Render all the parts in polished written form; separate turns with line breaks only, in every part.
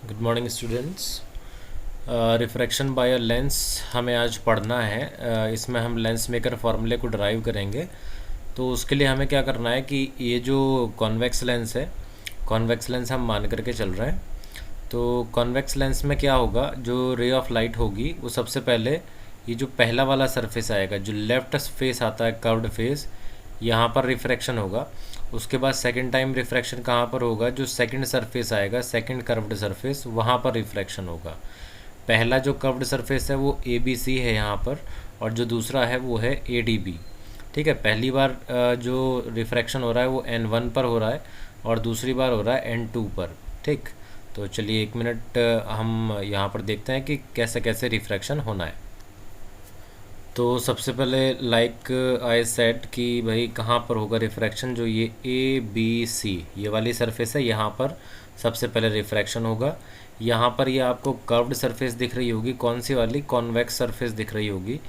Good morning students. Refraction by a lens हमें आज पढ़ना है। इसमें हम लेंस मेकर फार्मूले को ड्राइव करेंगे। तो उसके लिए हमें क्या करना है कि ये जो कॉन्वेक्स लेंस है, कॉन्वेक्स लेंस हम मान करके चल रहे हैं। तो कॉन्वेक्स लेंस में क्या होगा, जो रे ऑफ लाइट होगी वो सबसे पहले ये जो पहला वाला सरफेस आएगा, जो लेफ्ट फेस आता है कर्व्ड फेस, यहाँ पर रिफ्रैक्शन होगा। उसके बाद सेकंड टाइम रिफ्रैक्शन कहाँ पर होगा, जो सेकंड सरफेस आएगा, सेकंड कर्व्ड सरफेस, वहाँ पर रिफ्रैक्शन होगा। पहला जो कर्व्ड सरफेस है वो ए बी सी है यहाँ पर, और जो दूसरा है वो है ए डी बी। ठीक है, पहली बार जो रिफ्रैक्शन हो रहा है वो N1 पर हो रहा है और दूसरी बार हो रहा है N2 पर। ठीक, तो चलिए 1 मिनट हम यहाँ पर देखते हैं कि कैसे कैसे रिफ्रैक्शन होना है। तो सबसे पहले लाइक आई सेड कि भाई कहाँ पर होगा रिफ्रैक्शन, जो ये ए बी सी ये वाली सरफेस है, यहाँ पर सबसे पहले रिफ्रैक्शन होगा। यहाँ पर ये आपको कर्व्ड सरफेस दिख रही होगी, कौन सी वाली, कॉन्वेक्स सरफेस दिख रही होगी।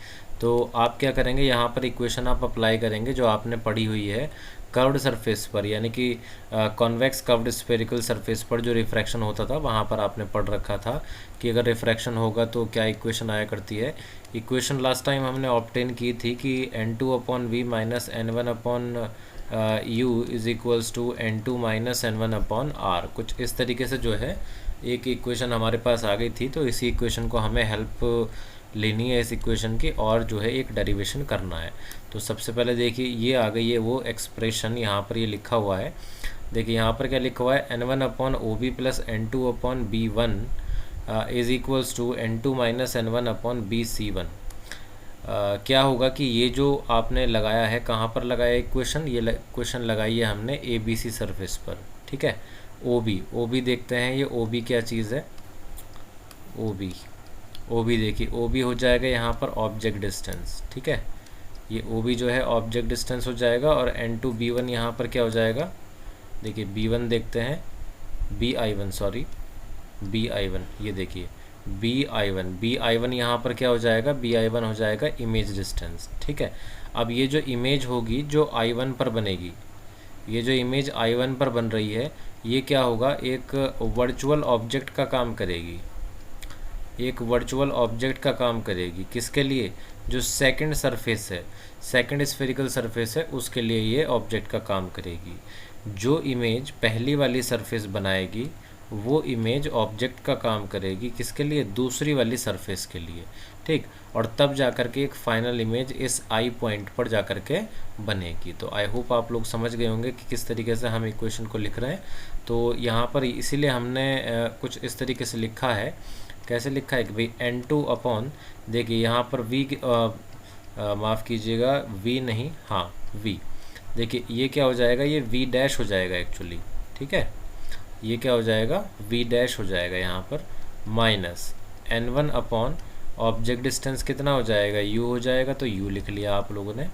तो आप क्या करेंगे, यहाँ पर इक्वेशन आप अप्लाई करेंगे जो आपने पढ़ी हुई है कर्व्ड सरफेस पर, यानी कि कॉन्वेक्स कर्व्ड स्फेरिकल सरफेस पर जो रिफ्रैक्शन होता था वहाँ पर आपने पढ़ रखा था कि अगर रिफ्रैक्शन होगा तो क्या इक्वेशन आया करती है। इक्वेशन लास्ट टाइम हमने ऑब्टेन की थी कि N2/V minus N1/U is equals to N2 minus N1/R। कुछ इस तरीके से जो है एक इक्वेशन हमारे पास आ गई थी। तो इसी इक्वेशन को हमें हेल्प लेनी है इस इक्वेशन की, और जो है एक डेरिवेशन करना है। तो सबसे पहले देखिए ये आ गई है वो एक्सप्रेशन, यहाँ पर ये लिखा हुआ है। देखिए यहाँ पर क्या लिखा हुआ है, N1/OB plus N2/B1 is equals to N2 minus N1/BC1। क्या होगा कि ये जो आपने लगाया है, कहाँ पर लगाया इक्वेशन, ये इक्वेशन लगाई है हमने ए बी सी सरफेस पर। ठीक है, ओ बी देखते हैं, ये ओ बी क्या चीज़ है, ओ बी देखिए, ओ बी हो जाएगा यहाँ पर ऑब्जेक्ट डिस्टेंस। ठीक है, ये ओ बी जो है ऑब्जेक्ट डिस्टेंस हो जाएगा, और N2/B1 यहाँ पर क्या हो जाएगा, देखिए B1 देखते हैं, BI1 सॉरी, BI1 ये देखिए BI1 यहाँ पर क्या हो जाएगा, BI1 हो जाएगा इमेज डिस्टेंस। ठीक है, अब ये जो इमेज होगी जो I1 पर बनेगी, ये जो इमेज I1 पर बन रही है, ये क्या होगा, एक वर्चुअल ऑब्जेक्ट का काम करेगी, एक वर्चुअल ऑब्जेक्ट का काम करेगी। किसके लिए, जो सेकंड सरफेस है, सेकंड स्फेरिकल सरफेस है, उसके लिए ये ऑब्जेक्ट का काम करेगी। जो इमेज पहली वाली सरफेस बनाएगी वो इमेज ऑब्जेक्ट का काम करेगी, किसके लिए, दूसरी वाली सरफेस के लिए। ठीक, और तब जा कर के एक फाइनल इमेज इस आई पॉइंट पर जा कर के बनेगी। तो आई होप आप लोग समझ गए होंगे कि किस तरीके से हम इक्वेशन को लिख रहे हैं। तो यहाँ पर इसीलिए हमने कुछ इस तरीके से लिखा है। कैसे लिखा है कि भाई N2 देखिए यहाँ पर V माफ़ कीजिएगा, V नहीं, हाँ V, देखिए ये क्या हो जाएगा, ये V डैश हो जाएगा एक्चुअली। ठीक है, ये क्या हो जाएगा, V डैश हो जाएगा यहाँ पर, माइनस N1 ऑब्जेक्ट डिस्टेंस कितना हो जाएगा, U हो जाएगा, तो U लिख लिया आप लोगों ने।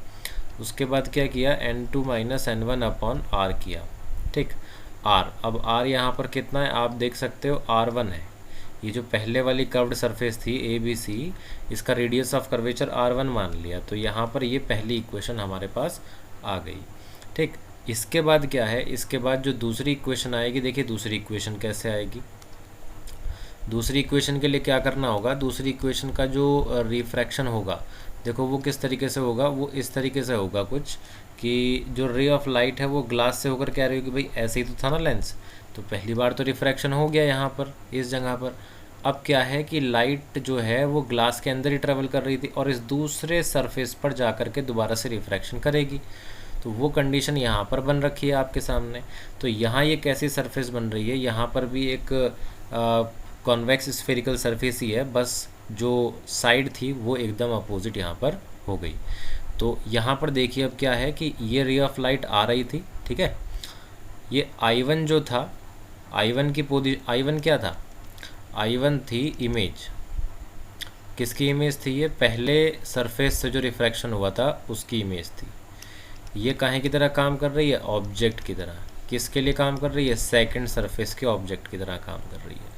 उसके बाद क्या किया, N2 माइनस N1/R किया। ठीक, R, अब R यहाँ पर कितना है आप देख सकते हो, R1 है। ये जो पहले वाली कर्व्ड सरफेस थी ए बी सी, इसका रेडियस ऑफ कर्वेचर R1 मान लिया, तो यहाँ पर ये पहली इक्वेशन हमारे पास आ गई। ठीक, इसके बाद क्या है, इसके बाद जो दूसरी इक्वेशन आएगी, देखिए दूसरी इक्वेशन कैसे आएगी। दूसरी इक्वेशन के लिए क्या करना होगा, दूसरी इक्वेशन का जो रिफ्रैक्शन होगा, देखो वो किस तरीके से होगा, वो इस तरीके से होगा कुछ कि जो रे ऑफ लाइट है वो ग्लास से होकर क्या रही होगी, भाई ऐसे ही तो था ना लेंस, तो पहली बार तो रिफ्रैक्शन हो गया यहाँ पर इस जगह पर। अब क्या है कि लाइट जो है वो ग्लास के अंदर ही ट्रेवल कर रही थी और इस दूसरे सरफेस पर जा कर के दोबारा से रिफ्रैक्शन करेगी। तो वो कंडीशन यहाँ पर बन रखी है आपके सामने। तो यहाँ ये कैसी सरफेस बन रही है, यहाँ पर भी एक कॉन्वेक्स स्फेरिकल सरफेस ही है, बस जो साइड थी वो एकदम अपोजिट यहाँ पर हो गई। तो यहाँ पर देखिए अब क्या है कि ये रे ऑफ लाइट आ रही थी। ठीक है, ये I1 जो था, I1 की I1 क्या था, I1 थी इमेज, किसकी इमेज थी, ये पहले सरफेस से जो रिफ्रैक्शन हुआ था उसकी इमेज थी। ये काहे की तरह काम कर रही है, ऑब्जेक्ट की तरह। किसके लिए काम कर रही है, सेकंड सरफेस के ऑब्जेक्ट की तरह काम कर रही है।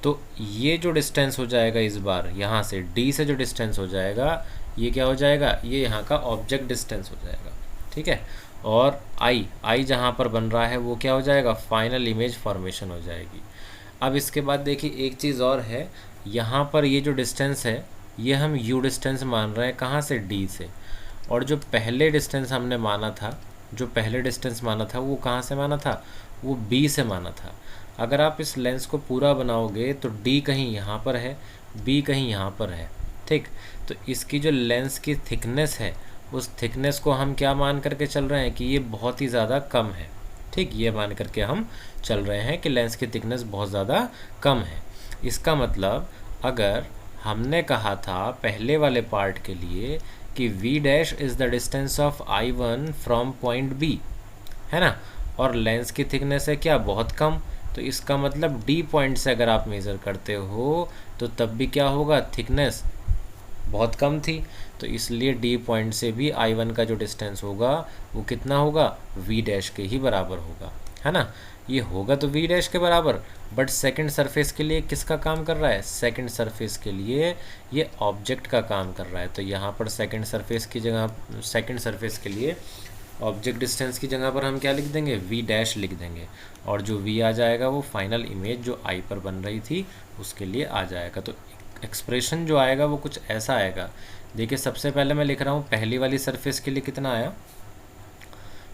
तो ये जो डिस्टेंस हो जाएगा इस बार, यहाँ से D से जो डिस्टेंस हो जाएगा, ये क्या हो जाएगा, ये यहाँ का ऑब्जेक्ट डिस्टेंस हो जाएगा। ठीक है, और I जहाँ पर बन रहा है वो क्या हो जाएगा, फाइनल इमेज फॉर्मेशन हो जाएगी। अब इसके बाद देखिए एक चीज़ और है, यहाँ पर ये जो डिस्टेंस है ये हम u डिस्टेंस मान रहे हैं कहाँ से, d से। और जो पहले डिस्टेंस हमने माना था, जो पहले डिस्टेंस माना था वो कहाँ से माना था, वो b से माना था। अगर आप इस लेंस को पूरा बनाओगे तो d कहीं यहाँ पर है, b कहीं यहाँ पर है, ठीक। तो इसकी जो लेंस की थिकनेस है उस थिकनेस को हम क्या मान करके चल रहे हैं कि ये बहुत ही ज़्यादा कम है, ठीक। ये मान करके हम चल रहे हैं कि लेंस की थिकनेस बहुत ज़्यादा कम है। इसका मतलब अगर हमने कहा था पहले वाले पार्ट के लिए कि v dash is the distance of I1 from point B, है ना, और लेंस की थिकनेस है क्या, बहुत कम, तो इसका मतलब D पॉइंट से अगर आप मेज़र करते हो तो तब भी क्या होगा, थिकनेस बहुत कम थी। तो इसलिए D पॉइंट से भी I1 का जो डिस्टेंस होगा वो कितना होगा, V डैश के ही बराबर होगा, है ना। ये होगा तो V डैश के बराबर, बट सेकंड सरफेस के लिए किसका काम कर रहा है, सेकंड सरफेस के लिए ये ऑब्जेक्ट का काम कर रहा है। तो यहाँ पर सेकंड सरफेस की जगह, सेकंड सरफेस के लिए ऑब्जेक्ट डिस्टेंस की जगह पर हम क्या लिख देंगे, V डैश लिख देंगे, और जो V आ जाएगा वो फाइनल इमेज जो I पर बन रही थी उसके लिए आ जाएगा। तो एक्सप्रेशन जो आएगा वो कुछ ऐसा आएगा। देखिए सबसे पहले मैं लिख रहा हूँ पहली वाली सरफेस के लिए कितना आया,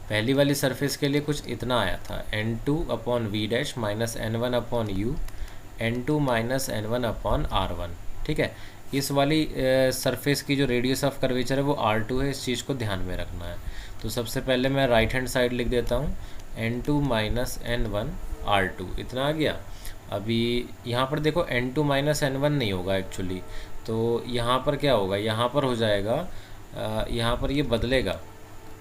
पहली वाली सरफेस के लिए कुछ इतना आया था, n2 upon v dash minus n1 upon u, n2 minus n1 upon r1, ठीक है। इस वाली सरफेस की जो रेडियस ऑफ कर्वेचर है वो r2 है, इस चीज़ को ध्यान में रखना है। तो सबसे पहले मैं राइट हैंड साइड लिख देता हूँ n2 माइनस n1 r2, इतना आ गया। अभी यहाँ पर देखो n2 माइनस n1 नहीं होगा एक्चुअली, तो यहाँ पर क्या होगा, यहाँ पर हो जाएगा, यहाँ पर ये बदलेगा,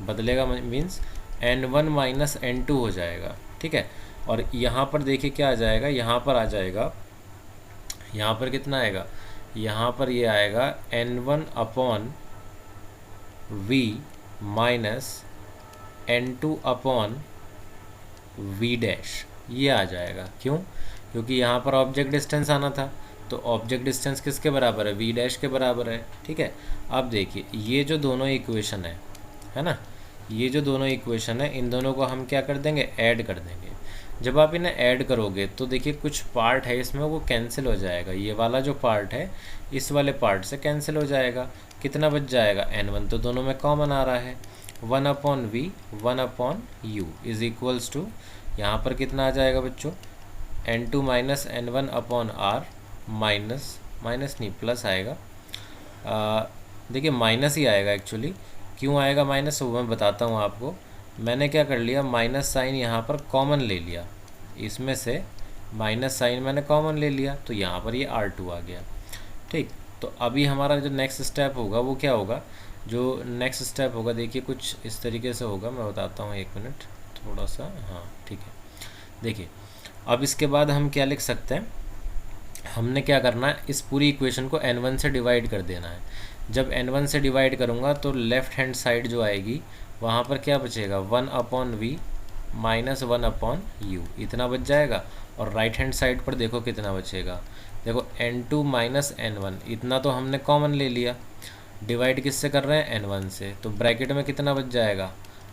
बदलेगा मीन्स n1 माइनस n2 हो जाएगा, ठीक है। और यहाँ पर देखिए क्या आ जाएगा, यहाँ पर आ जाएगा, यहाँ पर कितना आएगा, यहाँ पर ये आएगा n1 upon v minus n2 upon v dash, ये आ जाएगा। क्यों, क्योंकि यहाँ पर ऑब्जेक्ट डिस्टेंस आना था, तो ऑब्जेक्ट डिस्टेंस किसके बराबर है, v डैश के बराबर है, ठीक है। अब देखिए ये जो दोनों इक्वेशन है ना, ये जो दोनों इक्वेशन है इन दोनों को हम क्या कर देंगे, ऐड कर देंगे। जब आप इन्हें ऐड करोगे तो देखिए कुछ पार्ट है इसमें वो कैंसिल हो जाएगा, ये वाला जो पार्ट है इस वाले पार्ट से कैंसिल हो जाएगा। कितना बच जाएगा, n1 तो दोनों में कॉमन आ रहा है, 1 upon v 1 upon u is equals to, यहाँ पर कितना आ जाएगा बच्चों, n2 minus n1 upon r minus, minus नहीं प्लस आएगा, देखिए माइनस ही आएगा एक्चुअली। क्यों आएगा माइनस, वो मैं बताता हूँ आपको। मैंने क्या कर लिया, माइनस साइन यहाँ पर कॉमन ले लिया, इसमें से माइनस साइन मैंने कॉमन ले लिया, तो यहाँ पर ये r2 आ गया, ठीक। तो अभी हमारा जो नेक्स्ट स्टेप होगा वो क्या होगा, जो नेक्स्ट स्टेप होगा देखिए कुछ इस तरीके से होगा, मैं बताता हूँ, एक मिनट थोड़ा सा, हाँ ठीक है। देखिए अब इसके बाद हम क्या लिख सकते हैं, हमने क्या करना है, इस पूरी इक्वेशन को n1 से डिवाइड कर देना है। जब n1 से डिवाइड करूँगा तो लेफ़्ट हैंड साइड जो आएगी वहाँ पर क्या बचेगा, 1 upon v minus 1 upon u, इतना बच जाएगा। और राइट हैंड साइड पर देखो कितना बचेगा, देखो n2 माइनस n1, इतना तो हमने कॉमन ले लिया, डिवाइड किससे कर रहे हैं, n1 से, तो ब्रैकेट में कितना बच जाएगा,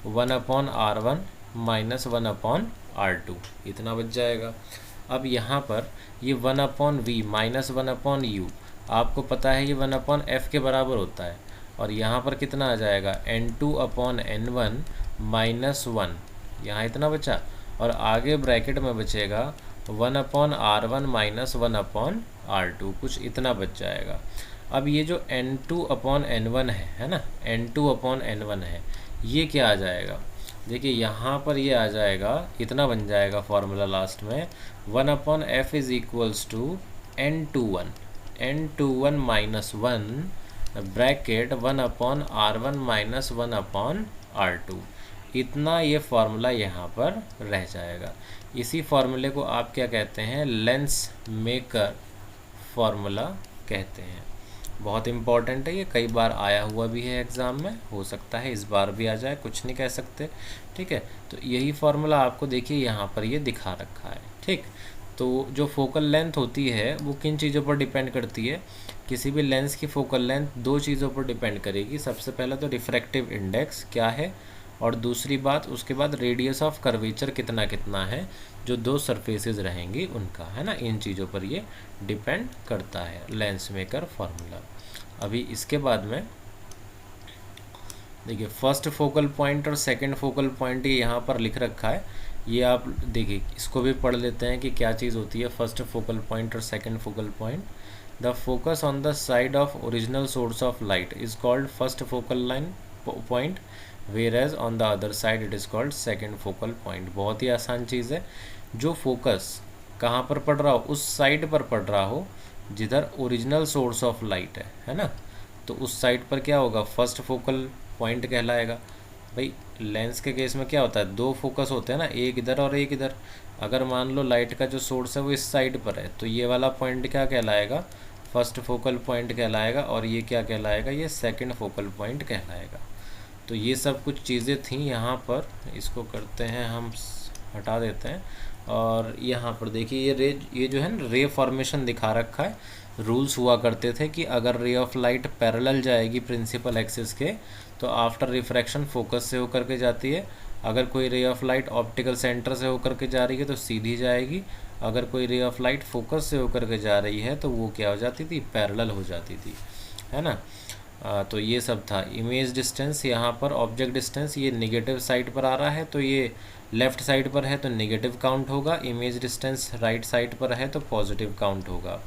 1 upon r1 minus 1 upon r2, इतना बच जाएगा। अब यहाँ पर ये 1 upon v minus 1 upon u, आपको पता है ये 1 अपॉन एफ के बराबर होता है, और यहाँ पर कितना आ जाएगा, n2 अपॉन n1 माइनस 1, यहाँ इतना बचा, और आगे ब्रैकेट में बचेगा 1 upon r1 minus 1 upon r2, कुछ इतना बच जाएगा। अब ये जो n2 अपॉन n1 है ना, n2 अपॉन n1 है, ये क्या आ जाएगा, देखिए यहाँ पर ये आ जाएगा, इतना बन जाएगा फॉर्मूला लास्ट में, 1 upon f is equals to n21 minus 1 bracket 1 upon r1 minus 1 upon r2, इतना ये फार्मूला यहाँ पर रह जाएगा। इसी फार्मूले को आप क्या कहते हैं, लेंस मेकर फार्मूला कहते हैं। बहुत इम्पॉर्टेंट है ये, कई बार आया हुआ भी है एग्ज़ाम में, हो सकता है इस बार भी आ जाए, कुछ नहीं कह सकते, ठीक है। तो यही फार्मूला आपको देखिए यहाँ पर ये दिखा रखा है, ठीक। तो जो फोकल लेंथ होती है वो किन चीज़ों पर डिपेंड करती है, किसी भी लेंस की फोकल लेंथ दो चीज़ों पर डिपेंड करेगी। सबसे पहला तो रिफ्रैक्टिव इंडेक्स क्या है, और दूसरी बात उसके बाद रेडियस ऑफ कर्वेचर कितना कितना है जो दो सरफेसेस रहेंगी उनका, है ना। इन चीज़ों पर ये डिपेंड करता है लेंस मेकर फार्मूला। अभी इसके बाद में देखिए फर्स्ट फोकल पॉइंट और सेकंड फोकल पॉइंट ये यहाँ पर लिख रखा है, ये आप देखिए इसको भी पढ़ लेते हैं कि क्या चीज़ होती है फर्स्ट फोकल पॉइंट और second focal point. The focus on the side of original source of light is called first focal line point, whereas on the other side it is called second focal point. बहुत ही आसान चीज़ है, जो focus कहाँ पर पड़ रहा हो, उस साइड पर पड़ रहा हो जिधर ओरिजिनल सोर्स ऑफ लाइट है ना, तो उस साइड पर क्या होगा, फर्स्ट फोकल पॉइंट कहलाएगा। भाई लेंस के केस में क्या होता है, दो फोकस होते हैं ना, एक इधर और एक इधर। अगर मान लो लाइट का जो सोर्स है वो इस साइड पर है, तो ये वाला पॉइंट क्या कहलाएगा, फर्स्ट फोकल पॉइंट कहलाएगा, और ये क्या कहलाएगा, ये सेकंड फोकल पॉइंट कहलाएगा। तो ये सब कुछ चीज़ें थी यहाँ पर, इसको करते हैं हम हटा देते हैं। और यहाँ पर देखिए ये जो है ना रे फॉर्मेशन दिखा रखा है। रूल्स हुआ करते थे कि अगर रे ऑफ लाइट पैरेलल जाएगी प्रिंसिपल एक्सिस के तो आफ्टर रिफ्रैक्शन फोकस से होकर के जाती है। अगर कोई रे ऑफ लाइट ऑप्टिकल सेंटर से होकर के जा रही है तो सीधी जाएगी। अगर कोई रे ऑफ लाइट फोकस से होकर के जा रही है तो वो क्या हो जाती थी, पैरेलल हो जाती थी, है ना। तो ये सब था। इमेज डिस्टेंस यहाँ पर ऑब्जेक्ट डिस्टेंस ये नेगेटिव साइड पर आ रहा है तो ये लेफ़्ट साइड पर है तो नेगेटिव काउंट होगा। इमेज डिस्टेंस राइट साइड पर है तो पॉजिटिव काउंट होगा।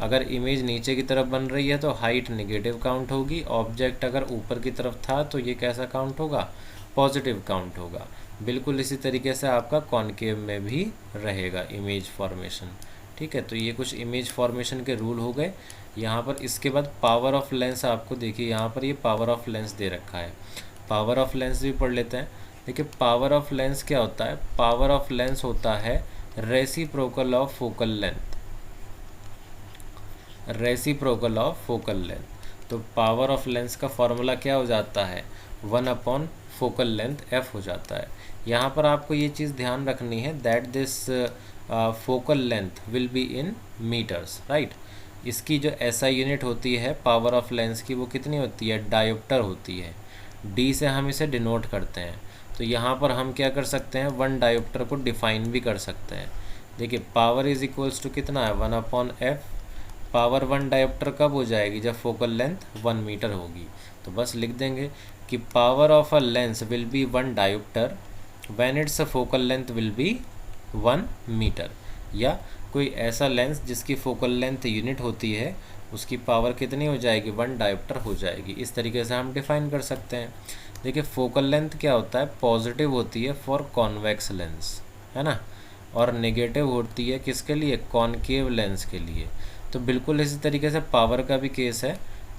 अगर इमेज नीचे की तरफ बन रही है तो हाइट नेगेटिव काउंट होगी। ऑब्जेक्ट अगर ऊपर की तरफ था तो ये कैसा काउंट होगा, पॉजिटिव काउंट होगा। बिल्कुल इसी तरीके से आपका कॉनकेव में भी रहेगा इमेज फॉर्मेशन, ठीक है। तो ये कुछ इमेज फॉर्मेशन के रूल हो गए यहाँ पर। इसके बाद पावर ऑफ लेंस आपको देखिए यहाँ पर ये पावर ऑफ लेंस दे रखा है। पावर ऑफ लेंस भी पढ़ लेते हैं। देखिए पावर ऑफ लेंस क्या होता है, पावर ऑफ लेंस होता है reciprocal of focal length, reciprocal of focal length. तो पावर ऑफ लेंस का फॉर्मूला क्या हो जाता है, 1/4 फोकल लेंथ f हो जाता है। यहाँ पर आपको ये चीज़ ध्यान रखनी है that this focal length will be in metres, right. इसकी जो SI यूनिट होती है पावर ऑफ लेंस की वो कितनी होती है, डायोप्टर होती है। D से हम इसे डिनोट करते हैं। तो यहाँ पर हम क्या कर सकते हैं, 1 डायोप्टर को डिफाइन भी कर सकते हैं। देखिए पावर इज इक्वल्स टू कितना है, 1/f। पावर 1 डायोप्टर कब हो जाएगी, जब फोकल लेंथ 1 मीटर होगी। तो बस लिख देंगे कि power of a lens will be 1 dioptre when it's focal length will be 1 metre. या कोई ऐसा लेंस जिसकी फोकल लेंथ यूनिट होती है उसकी पावर कितनी हो जाएगी, 1 डायोप्टर हो जाएगी। इस तरीके से हम डिफाइन कर सकते हैं। देखिए फोकल लेंथ क्या होता है, पॉजिटिव होती है फॉर कॉन्वेक्स लेंस, है ना, और नेगेटिव होती है किसके लिए, कॉनकेव लेंस के लिए। तो बिल्कुल इसी तरीके से पावर का भी केस है।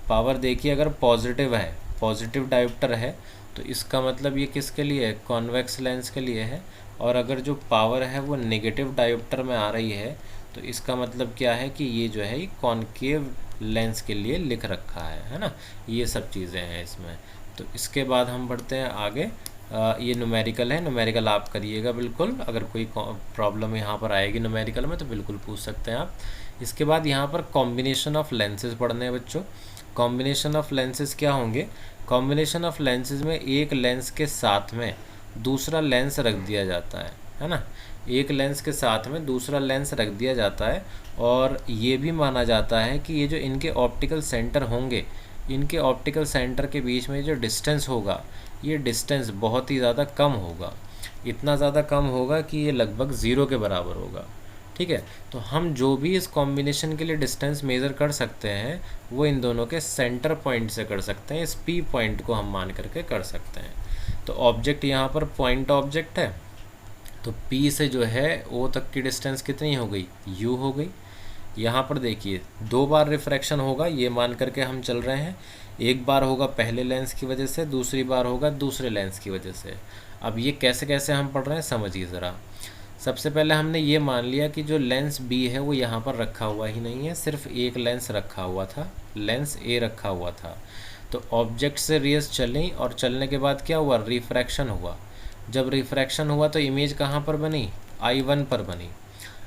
पावर देखिए अगर पॉजिटिव है, पॉजिटिव डायोप्टर है, तो इसका मतलब ये किसके लिए है, कॉन्वेक्स लेंस के लिए है। और अगर जो पावर है वो नेगेटिव डायोप्टर में आ रही है तो इसका मतलब क्या है कि ये जो है ये कॉनकेव लेंस के लिए लिख रखा है ना। ये सब चीज़ें हैं इसमें। तो इसके बाद हम बढ़ते हैं आगे। ये न्यूमेरिकल है, न्यूमेरिकल आप करिएगा बिल्कुल। अगर कोई प्रॉब्लम यहाँ पर आएगी न्यूमेरिकल में तो बिल्कुल पूछ सकते हैं आप। इसके बाद यहाँ पर कॉम्बिनेशन ऑफ लेंसेज पढ़ने हैं बच्चों। कॉम्बिनेशन ऑफ लेंसेज क्या होंगे, कॉम्बिनेशन ऑफ लेंसेज में एक लेंस के साथ में दूसरा लेंस रख दिया जाता है ना। एक लेंस के साथ में दूसरा लेंस रख दिया जाता है और ये भी माना जाता है कि ये जो इनके ऑप्टिकल सेंटर होंगे, इनके ऑप्टिकल सेंटर के बीच में जो डिस्टेंस होगा ये डिस्टेंस बहुत ही ज़्यादा कम होगा। इतना ज़्यादा कम होगा कि ये लगभग 0 के बराबर होगा, ठीक है। तो हम जो भी इस कॉम्बिनेशन के लिए डिस्टेंस मेज़र कर सकते हैं वो इन दोनों के सेंटर पॉइंट से कर सकते हैं। इस P पॉइंट को हम मान करके कर सकते हैं। तो ऑब्जेक्ट यहाँ पर पॉइंट ऑब्जेक्ट है, तो P से जो है O तक की डिस्टेंस कितनी हो गई, U हो गई। यहाँ पर देखिए 2 बार रिफ्रैक्शन होगा ये मान करके हम चल रहे हैं। एक बार होगा पहले लेंस की वजह से, दूसरी बार होगा दूसरे लेंस की वजह से। अब ये कैसे कैसे हम पढ़ रहे हैं समझिए ज़रा। सबसे पहले हमने ये मान लिया कि जो लेंस B है वो यहाँ पर रखा हुआ ही नहीं है, सिर्फ एक लेंस रखा हुआ था, लेंस A रखा हुआ था। तो ऑब्जेक्ट से रेज चली और चलने के बाद क्या हुआ, रिफ्रैक्शन हुआ। जब रिफ्रैक्शन हुआ तो इमेज कहाँ पर बनी, I1 पर बनी।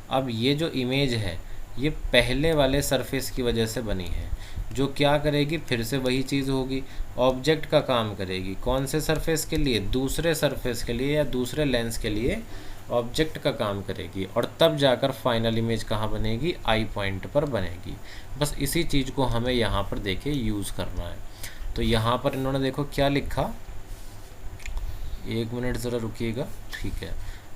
अब ये जो इमेज है ये पहले वाले सरफेस की वजह से बनी है, जो क्या करेगी, फिर से वही चीज़ होगी, ऑब्जेक्ट का काम करेगी। कौन से सरफेस के लिए? दूसरे सरफेस के लिए या दूसरे लेंस के लिए ऑब्जेक्ट का काम करेगी, और तब जाकर फाइनल इमेज कहाँ बनेगी? आई पॉइंट पर बनेगी। बस इसी चीज़ को हमें यहाँ पर देखिए यूज़ करना है। तो यहाँ पर इन्होंने देखो क्या लिखा, 1 मिनट ज़रा रुकिएगा, ठीक है।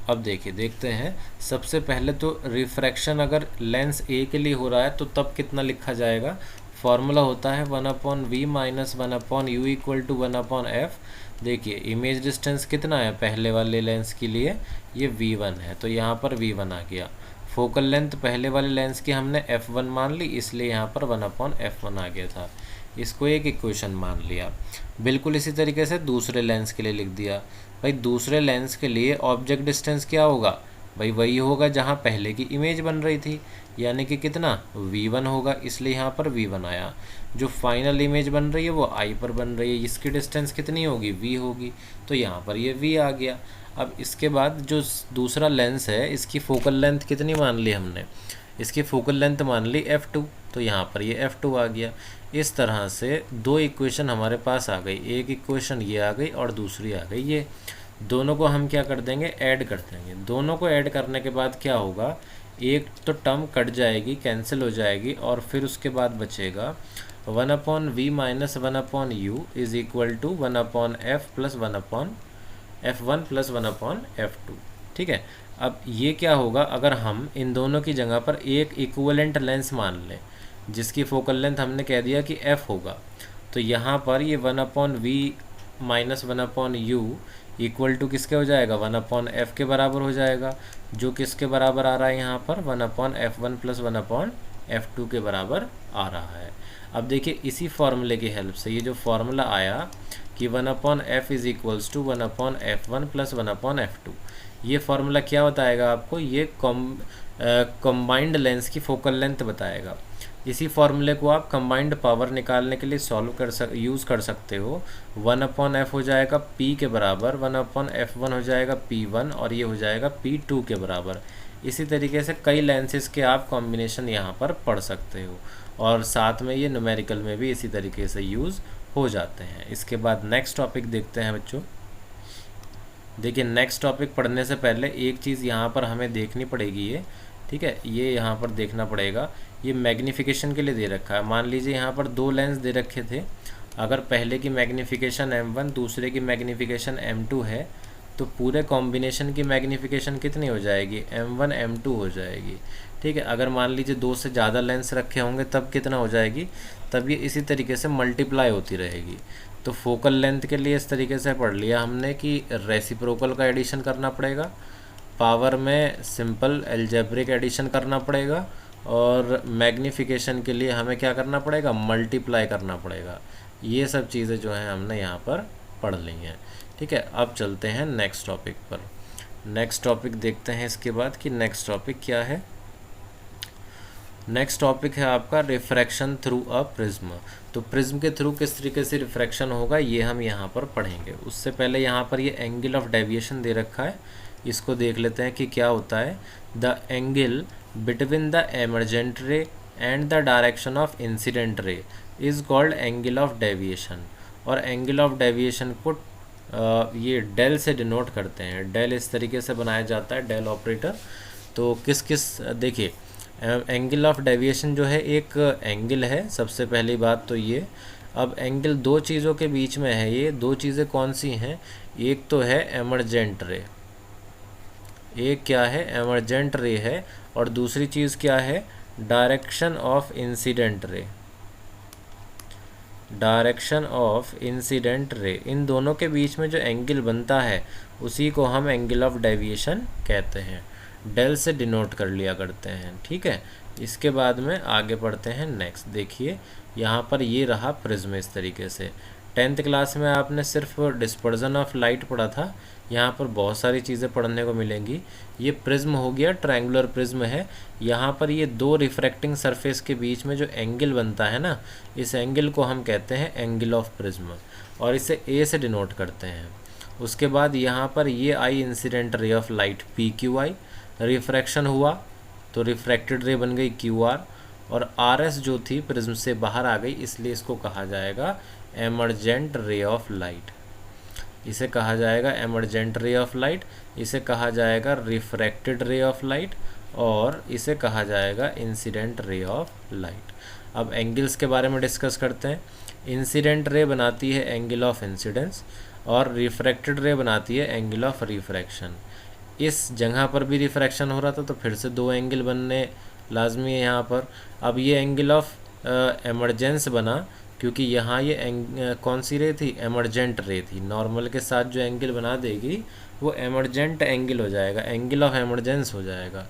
अब देखिए, देखते हैं। सबसे पहले तो रिफ्रैक्शन अगर लेंस ए के लिए हो रहा है तो तब कितना लिखा जाएगा? फॉर्मूला होता है 1/v minus 1/u equal to 1/f। देखिए इमेज डिस्टेंस कितना है पहले वाले लेंस के लिए? ये v1 है, तो यहाँ पर v1 आ गया। फोकल लेंथ पहले वाले लेंस की हमने f1 मान ली, इसलिए यहाँ पर 1/f1 आ गया था। इसको एक इक्वेशन मान लिया। बिल्कुल इसी तरीके से दूसरे लेंस के लिए लिख दिया। भाई दूसरे लेंस के लिए ऑब्जेक्ट डिस्टेंस क्या होगा? भाई वही होगा जहाँ पहले की इमेज बन रही थी, यानी कि कितना? v1 होगा, इसलिए यहाँ पर v1 आया। जो फाइनल इमेज बन रही है वो i पर बन रही है, इसकी डिस्टेंस कितनी होगी? v होगी, तो यहाँ पर ये v आ गया। अब इसके बाद जो दूसरा लेंस है, इसकी फोकल लेंथ कितनी मान ली हमने? इसकी फोकल लेंथ मान ली f2, तो यहाँ पर ये f2 आ गया। इस तरह से दो इक्वेशन हमारे पास आ गई, एक इक्वेशन ये आ गई और दूसरी आ गई ये। दोनों को हम क्या कर देंगे? ऐड कर देंगे। दोनों को ऐड करने के बाद क्या होगा? एक तो टर्म कट जाएगी, कैंसिल हो जाएगी, और फिर उसके बाद बचेगा 1/v minus 1/u is equal to 1/f plus 1/f1 plus 1/f2। ठीक है। अब ये क्या होगा? अगर हम इन दोनों की जगह पर एक इक्विवेलेंट लेंस मान लें, जिसकी फोकल लेंथ हमने कह दिया कि f होगा, तो यहाँ पर ये 1/v minus 1/u equal to किसके हो जाएगा? 1/f के बराबर हो जाएगा, जो किसके बराबर आ रहा है यहाँ पर? 1/f1 प्लस 1/f2 के बराबर आ रहा है। अब देखिए इसी फॉर्मूले की हेल्प से ये जो फॉर्मूला आया कि 1/f is equals to 1/f1 plus 1/f2, ये फार्मूला क्या बताएगा आपको? ये कम्बाइंड लेंस की फोकल लेंथ बताएगा। इसी फार्मूले को आप कम्बाइंड पावर निकालने के लिए यूज़ कर सकते हो। 1/f हो जाएगा p के बराबर, 1/f1 हो जाएगा p1, और ये हो जाएगा p2 के बराबर। इसी तरीके से कई लेंसेज के आप कॉम्बिनेशन यहाँ पर पढ़ सकते हो, और साथ में ये न्यूमेरिकल में भी इसी तरीके से यूज़ हो जाते हैं। इसके बाद नेक्स्ट टॉपिक देखते हैं बच्चों। देखिए नेक्स्ट टॉपिक पढ़ने से पहले एक चीज़ यहाँ पर हमें देखनी पड़ेगी, ये ठीक है, ये यहाँ पर देखना पड़ेगा। ये मैग्नीफिकेशन के लिए दे रखा है। मान लीजिए यहाँ पर दो लेंस दे रखे थे, अगर पहले की मैग्नीफिकेशन m1 दूसरे की मैग्नीफिकेशन m2 है, तो पूरे कॉम्बिनेशन की मैग्नीफिकेशन कितनी हो जाएगी? m1 m2 हो जाएगी। ठीक है। अगर मान लीजिए दो से ज़्यादा लेंस रखे होंगे तब कितना हो जाएगी? तब ये इसी तरीके से मल्टीप्लाई होती रहेगी। तो फोकल लेंथ के लिए इस तरीके से पढ़ लिया हमने कि रेसिप्रोकल का एडिशन करना पड़ेगा, पावर में सिंपल एल्जेब्रिक एडिशन करना पड़ेगा, और मैग्नीफिकेशन के लिए हमें क्या करना पड़ेगा? मल्टीप्लाई करना पड़ेगा। ये सब चीज़ें जो हैं हमने यहाँ पर पढ़ ली हैं। ठीक है। अब चलते हैं नेक्स्ट टॉपिक पर। नेक्स्ट टॉपिक देखते हैं इसके बाद कि नेक्स्ट टॉपिक क्या है। नेक्स्ट टॉपिक है आपका रिफ्रैक्शन थ्रू अ प्रिज्म। तो प्रिज्म के थ्रू किस तरीके से रिफ्रैक्शन होगा ये हम यहाँ पर पढ़ेंगे। उससे पहले यहाँ पर ये एंगल ऑफ डेविएशन दे रखा है, इसको देख लेते हैं कि क्या होता है। The angle between the emergent ray and the direction of incident ray is called angle of deviation. और एंगल ऑफ डेविएशन को ये डेल से डिनोट करते हैं। डेल इस तरीके से बनाया जाता है, डेल ऑपरेटर। तो देखिए एंगल ऑफ डेविएशन जो है एक एंगल है, सबसे पहली बात तो ये। अब एंगल दो चीज़ों के बीच में है, ये दो चीज़ें कौन सी हैं? एक तो है एमर्जेंट रे, एक क्या है? एमर्जेंट रे है, और दूसरी चीज़ क्या है? Direction of incident ray. Direction of incident ray, इन दोनों के बीच में जो एंगल बनता है उसी को हम एंगल ऑफ डेविएशन कहते हैं। डेल से डिनोट कर लिया करते हैं। ठीक है। इसके बाद में आगे पढ़ते हैं नेक्स्ट। देखिए यहाँ पर ये रहा प्रिज्म इस तरीके से। 10th क्लास में आपने सिर्फ डिस्पर्जन ऑफ लाइट पढ़ा था, यहाँ पर बहुत सारी चीज़ें पढ़ने को मिलेंगी। ये प्रिज्म हो गया, ट्रायंगुलर प्रिज्म है। यहाँ पर ये दो रिफ्रैक्टिंग सरफेस के बीच में जो एंगल बनता है ना, इस एंगल को हम कहते हैं एंगल ऑफ प्रिज्म, और इसे ए से डिनोट करते हैं। उसके बाद यहाँ पर ये I incident ray of light PQI, refraction हुआ तो रिफ्रैक्टेड रे बन गई क्यू आर, और आर एस जो थी प्रिज्म से बाहर आ गई, इसलिए इसको कहा जाएगा एमर्जेंट रे ऑफ लाइट। इसे कहा जाएगा एमर्जेंट रे ऑफ लाइट, इसे कहा जाएगा रिफ्रैक्टेड रे ऑफ लाइट, और इसे कहा जाएगा इंसिडेंट रे ऑफ लाइट। अब एंगल्स के बारे में डिस्कस करते हैं। इंसिडेंट रे बनाती है एंगल ऑफ इंसिडेंस, और रिफ्रैक्टेड रे बनाती है एंगल ऑफ रिफ्रैक्शन। इस जगह पर भी रिफ्रैक्शन हो रहा था, तो फिर से दो एंगल बनने लाजमी है यहाँ पर। अब ये एंगल ऑफ एमरजेंस बना, क्योंकि यहाँ ये कौन सी रे थी, एमरजेंट रे थी। नॉर्मल के साथ जो एंगल बना देगी वो एमरजेंट एंगल हो जाएगा, एंगल ऑफ एमरजेंस हो जाएगा।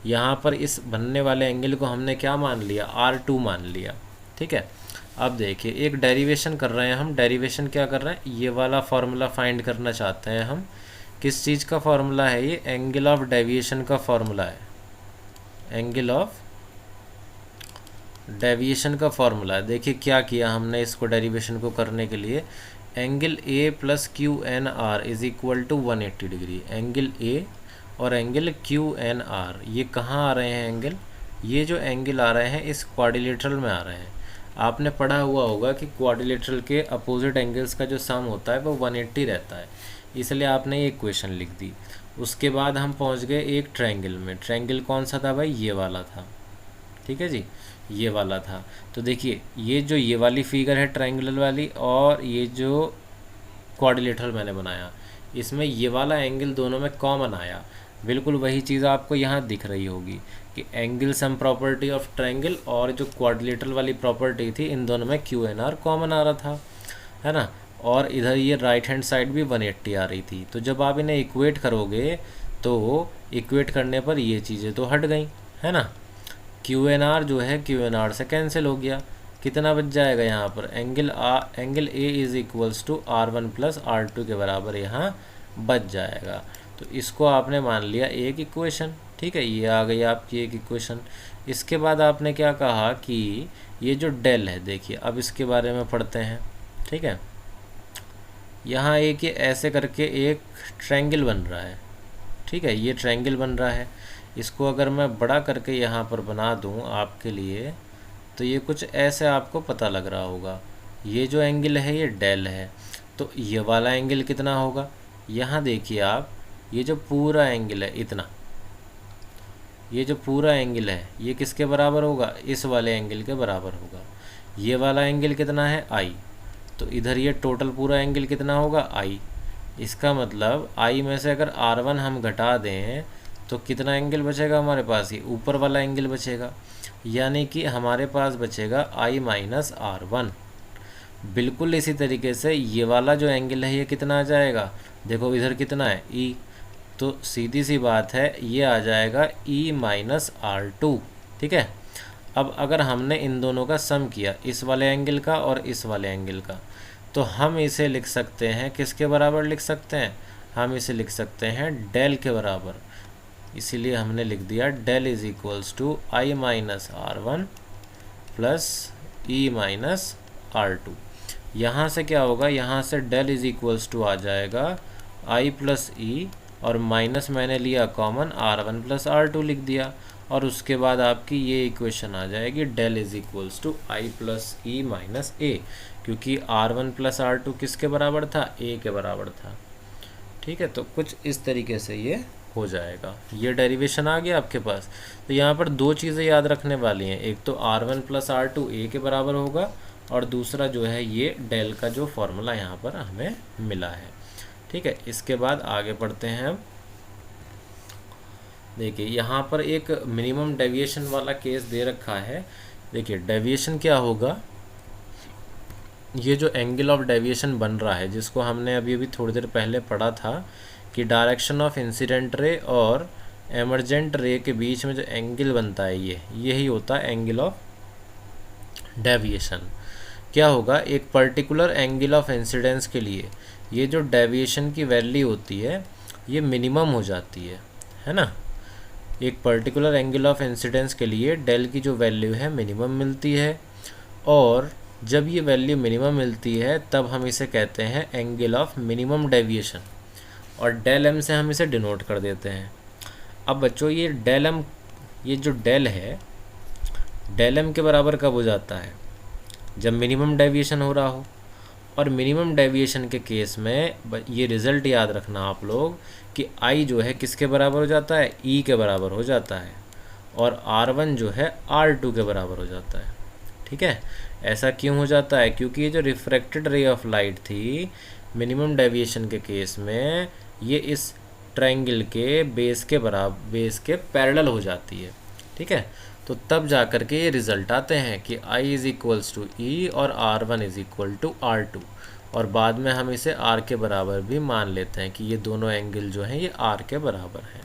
यहाँ पर इस बनने वाले एंगल को हमने क्या मान लिया, R2 मान लिया। ठीक है, अब देखिए एक डेरिवेशन कर रहे हैं हम। डेरिवेशन क्या कर रहे हैं, ये वाला फार्मूला फाइंड करना चाहते हैं हम। किस चीज़ का फार्मूला है ये, एंगल ऑफ डेविएशन का फार्मूला है, एंगल ऑफ डेविएशन का फार्मूला है। देखिए क्या किया हमने इसको डेरिवेशन को करने के लिए, angle A plus Q N R is equal to 180 degree. Angle A और एंगल क्यू एन आर ये कहाँ आ रहे हैं एंगल, ये जो एंगल आ रहे हैं इस क्वाड्रिलेटरल में आ रहे हैं। आपने पढ़ा हुआ होगा कि क्वाड्रिलेटरल के अपोजिट एंगल्स का जो सम होता है वो 180 रहता है, इसलिए आपने ये इक्वेशन लिख दी। उसके बाद हम पहुंच गए एक ट्रायंगल में। ट्रायंगल कौन सा था भाई, ये वाला था। ठीक है जी, ये वाला था। तो देखिए ये जो ये वाली फिगर है ट्रायंगुलर वाली, और ये जो क्वाड्रिलेटरल मैंने बनाया, इसमें ये वाला एंगल दोनों में कॉमन आया। बिल्कुल वही चीज़ आपको यहाँ दिख रही होगी कि angle sum property of triangle और जो क्वाड्रिलेटरल वाली प्रॉपर्टी थी, इन दोनों में क्यू एन आर कॉमन आ रहा था, है ना। और इधर ये राइट हैंड साइड भी 180 आ रही थी। तो जब आप इन्हें इक्वेट करोगे तो इक्वेट करने पर ये चीज़ें तो हट गई, है ना। क्यू एन आर जो है क्यू एन आर से कैंसिल हो गया। कितना बच जाएगा यहाँ पर, angle A is equals to R1 plus R2 के बराबर यहाँ बच जाएगा। तो इसको आपने मान लिया एक इक्वेशन। ठीक है, ये आ गई आपकी एक इक्वेशन। इसके बाद आपने क्या कहा कि ये जो डेल है, देखिए अब इसके बारे में पढ़ते हैं। ठीक है, यहाँ एक ये ऐसे करके एक ट्रायंगल बन रहा है। ठीक है, ये ट्रायंगल बन रहा है। इसको अगर मैं बड़ा करके यहाँ पर बना दूँ आपके लिए, तो ये कुछ ऐसे आपको पता लग रहा होगा। ये जो एंगल है ये डेल है, तो ये वाला एंगल कितना होगा, यहाँ देखिए आप, ये जो पूरा एंगल है इतना, ये जो पूरा एंगल है ये किसके बराबर होगा, इस वाले एंगल के बराबर होगा। ये वाला एंगल कितना है, आई, तो इधर ये टोटल पूरा एंगल कितना होगा, आई। इसका मतलब आई में से अगर R1 हम घटा दें तो कितना एंगल बचेगा हमारे पास, ये ऊपर वाला एंगल बचेगा। यानी कि हमारे पास बचेगा I माइनस R1। बिल्कुल इसी तरीके से ये वाला जो एंगल है ये कितना आ जाएगा, देखो इधर कितना है, E, तो सीधी सी बात है ये आ जाएगा E माइनस R2। ठीक है, अब अगर हमने इन दोनों का सम किया, इस वाले एंगल का और इस वाले एंगल का, तो हम इसे लिख सकते हैं, किसके बराबर लिख सकते हैं, हम इसे लिख सकते हैं डेल के बराबर। इसीलिए हमने लिख दिया del is equals to I minus R1 plus E minus R2। यहाँ से क्या होगा, यहाँ से डेल इज इक्वल्स टू आ जाएगा I प्लस E, और माइनस मैंने लिया कॉमन, R1 प्लस R2 लिख दिया, और उसके बाद आपकी ये इक्वेशन आ जाएगी del is equals to I plus E minus A, क्योंकि R1 प्लस R2 किसके बराबर था, A के बराबर था। ठीक है, तो कुछ इस तरीके से ये हो जाएगा। ये डेरिवेशन आ गया आपके पास। तो यहाँ पर दो चीज़ें याद रखने वाली हैं, एक तो R1 प्लस R2 A के बराबर होगा, और दूसरा जो है ये डेल का जो फॉर्मूला यहाँ पर हमें मिला है। ठीक है, इसके बाद आगे बढ़ते हैं हम। देखिए यहाँ पर एक मिनिमम डेविएशन वाला केस दे रखा है। देखिए डेविएशन क्या होगा, ये जो एंगल ऑफ डेविएशन बन रहा है, जिसको हमने अभी थोड़ी देर पहले पढ़ा था कि डायरेक्शन ऑफ इंसिडेंट रे और एमर्जेंट रे के बीच में जो एंगल बनता है यही होता है एंगल ऑफ डेविएशन। क्या होगा, एक पर्टिकुलर एंगल ऑफ इंसिडेंस के लिए ये जो डेविएशन की वैल्यू होती है ये मिनिमम हो जाती है ना। एक पर्टिकुलर एंगल ऑफ इंसिडेंस के लिए डेल की जो वैल्यू है मिनिमम मिलती है, और जब ये वैल्यू मिनिमम मिलती है तब हम इसे कहते हैं एंगल ऑफ मिनिमम डेविएशन, और डेल एम से हम इसे डिनोट कर देते हैं। अब बच्चों ये डेल एम ये जो डेल है, डेल एम के बराबर कब हो जाता है? जब मिनिमम डेविएशन हो रहा हो। और मिनिमम डेविएशन के केस में ये रिज़ल्ट याद रखना आप लोग कि आई जो है किसके बराबर हो जाता है? ई के बराबर हो जाता है, और R1 जो है R2 के बराबर हो जाता है। ठीक है, ऐसा क्यों हो जाता है? क्योंकि ये जो रिफ्रैक्टेड रे ऑफ लाइट थी मिनिमम डेविएशन के केस में, ये इस ट्रायंगल के बेस के पैरेलल हो जाती है। ठीक है, तो तब जा कर के ये रिज़ल्ट आते हैं कि I इज़ इक्वल्स टू ई और R1 is equal to R2, और बाद में हम इसे R के बराबर भी मान लेते हैं कि ये दोनों एंगल जो हैं ये R के बराबर हैं।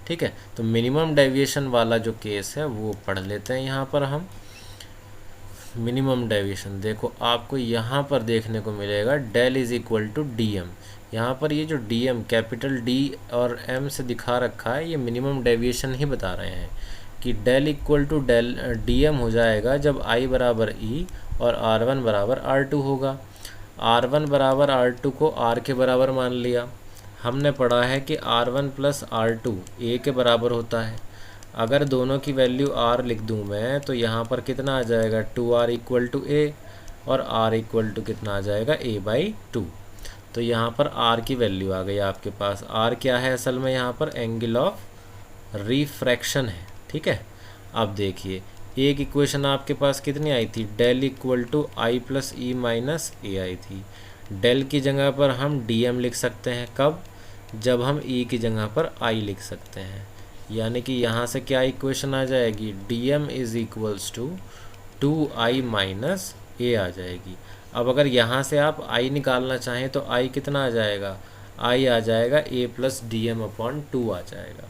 ठीक है, तो मिनिमम डेविएशन वाला जो केस है वो पढ़ लेते हैं यहाँ पर हम। मिनिमम डेविएशन देखो आपको यहाँ पर देखने को मिलेगा, del is equal to D M. यहाँ पर ये जो डी एम कैपिटल डी और एम से दिखा रखा है, ये मिनिमम डेविएशन ही बता रहे हैं कि del equal to del D M हो जाएगा जब आई बराबर ई और R1 बराबर R2 होगा। R1 बराबर R2 को R के बराबर मान लिया। हमने पढ़ा है कि R1 प्लस R2 A के बराबर होता है। अगर दोनों की वैल्यू R लिख दूँ मैं तो यहाँ पर कितना आ जाएगा? 2R इक्वल टू A, और R इक्वल टू कितना आ जाएगा? A/2। तो यहाँ पर R की वैल्यू आ गई आपके पास। R क्या है असल में? यहाँ पर एंगल ऑफ रिफ्रैक्शन है। ठीक है, अब देखिए एक इक्वेशन आपके पास कितनी आई थी? Del equal to I plus E minus A आई थी। डेल की जगह पर हम डी एम लिख सकते हैं, कब? जब हम ई की जगह पर आई लिख सकते हैं। यानी कि यहाँ से क्या इक्वेशन आ जाएगी? D M is equals to 2i minus A आ जाएगी। अब अगर यहाँ से आप i निकालना चाहें तो i कितना आ जाएगा? i आ जाएगा a plus D M upon 2 आ जाएगा।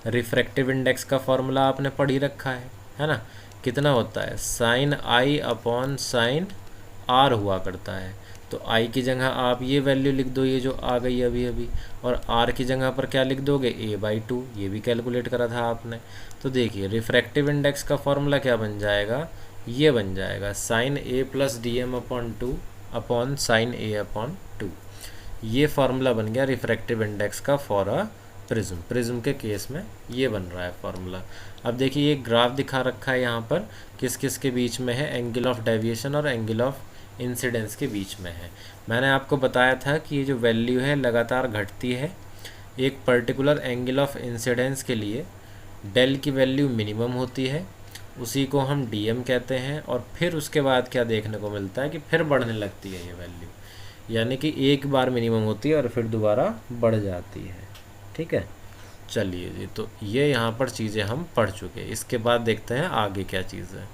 रिफ्रैक्टिव इंडेक्स का फॉर्मूला आपने पढ़ ही रखा है ना? कितना होता है? Sine i upon sine r हुआ करता है। तो i की जगह आप ये वैल्यू लिख दो, ये जो आ गई अभी अभी, और r की जगह पर क्या लिख दोगे? a/2। ये भी कैलकुलेट करा था आपने। तो देखिए रिफ्रैक्टिव इंडेक्स का फॉर्मूला क्या बन जाएगा? ये बन जाएगा sine a plus D M upon 2 upon sine a upon 2। ये फार्मूला बन गया रिफ्रैक्टिव इंडेक्स का फॉर अ प्रिज्म। प्रिज्म के केस में ये बन रहा है फार्मूला। अब देखिए ये ग्राफ दिखा रखा है यहाँ पर, किस किस के बीच में है? एंगल ऑफ डेविएशन और एंगल ऑफ इंसिडेंस के बीच में है। मैंने आपको बताया था कि ये जो वैल्यू है लगातार घटती है। एक पर्टिकुलर एंगल ऑफ इंसिडेंस के लिए डेल की वैल्यू मिनिमम होती है, उसी को हम डीएम कहते हैं, और फिर उसके बाद क्या देखने को मिलता है कि फिर बढ़ने लगती है ये वैल्यू, यानी कि एक बार मिनिमम होती है और फिर दोबारा बढ़ जाती है। ठीक है, चलिए जी, तो ये यहाँ पर चीज़ें हम पढ़ चुके हैं। इसके बाद देखते हैं आगे क्या चीज़ है।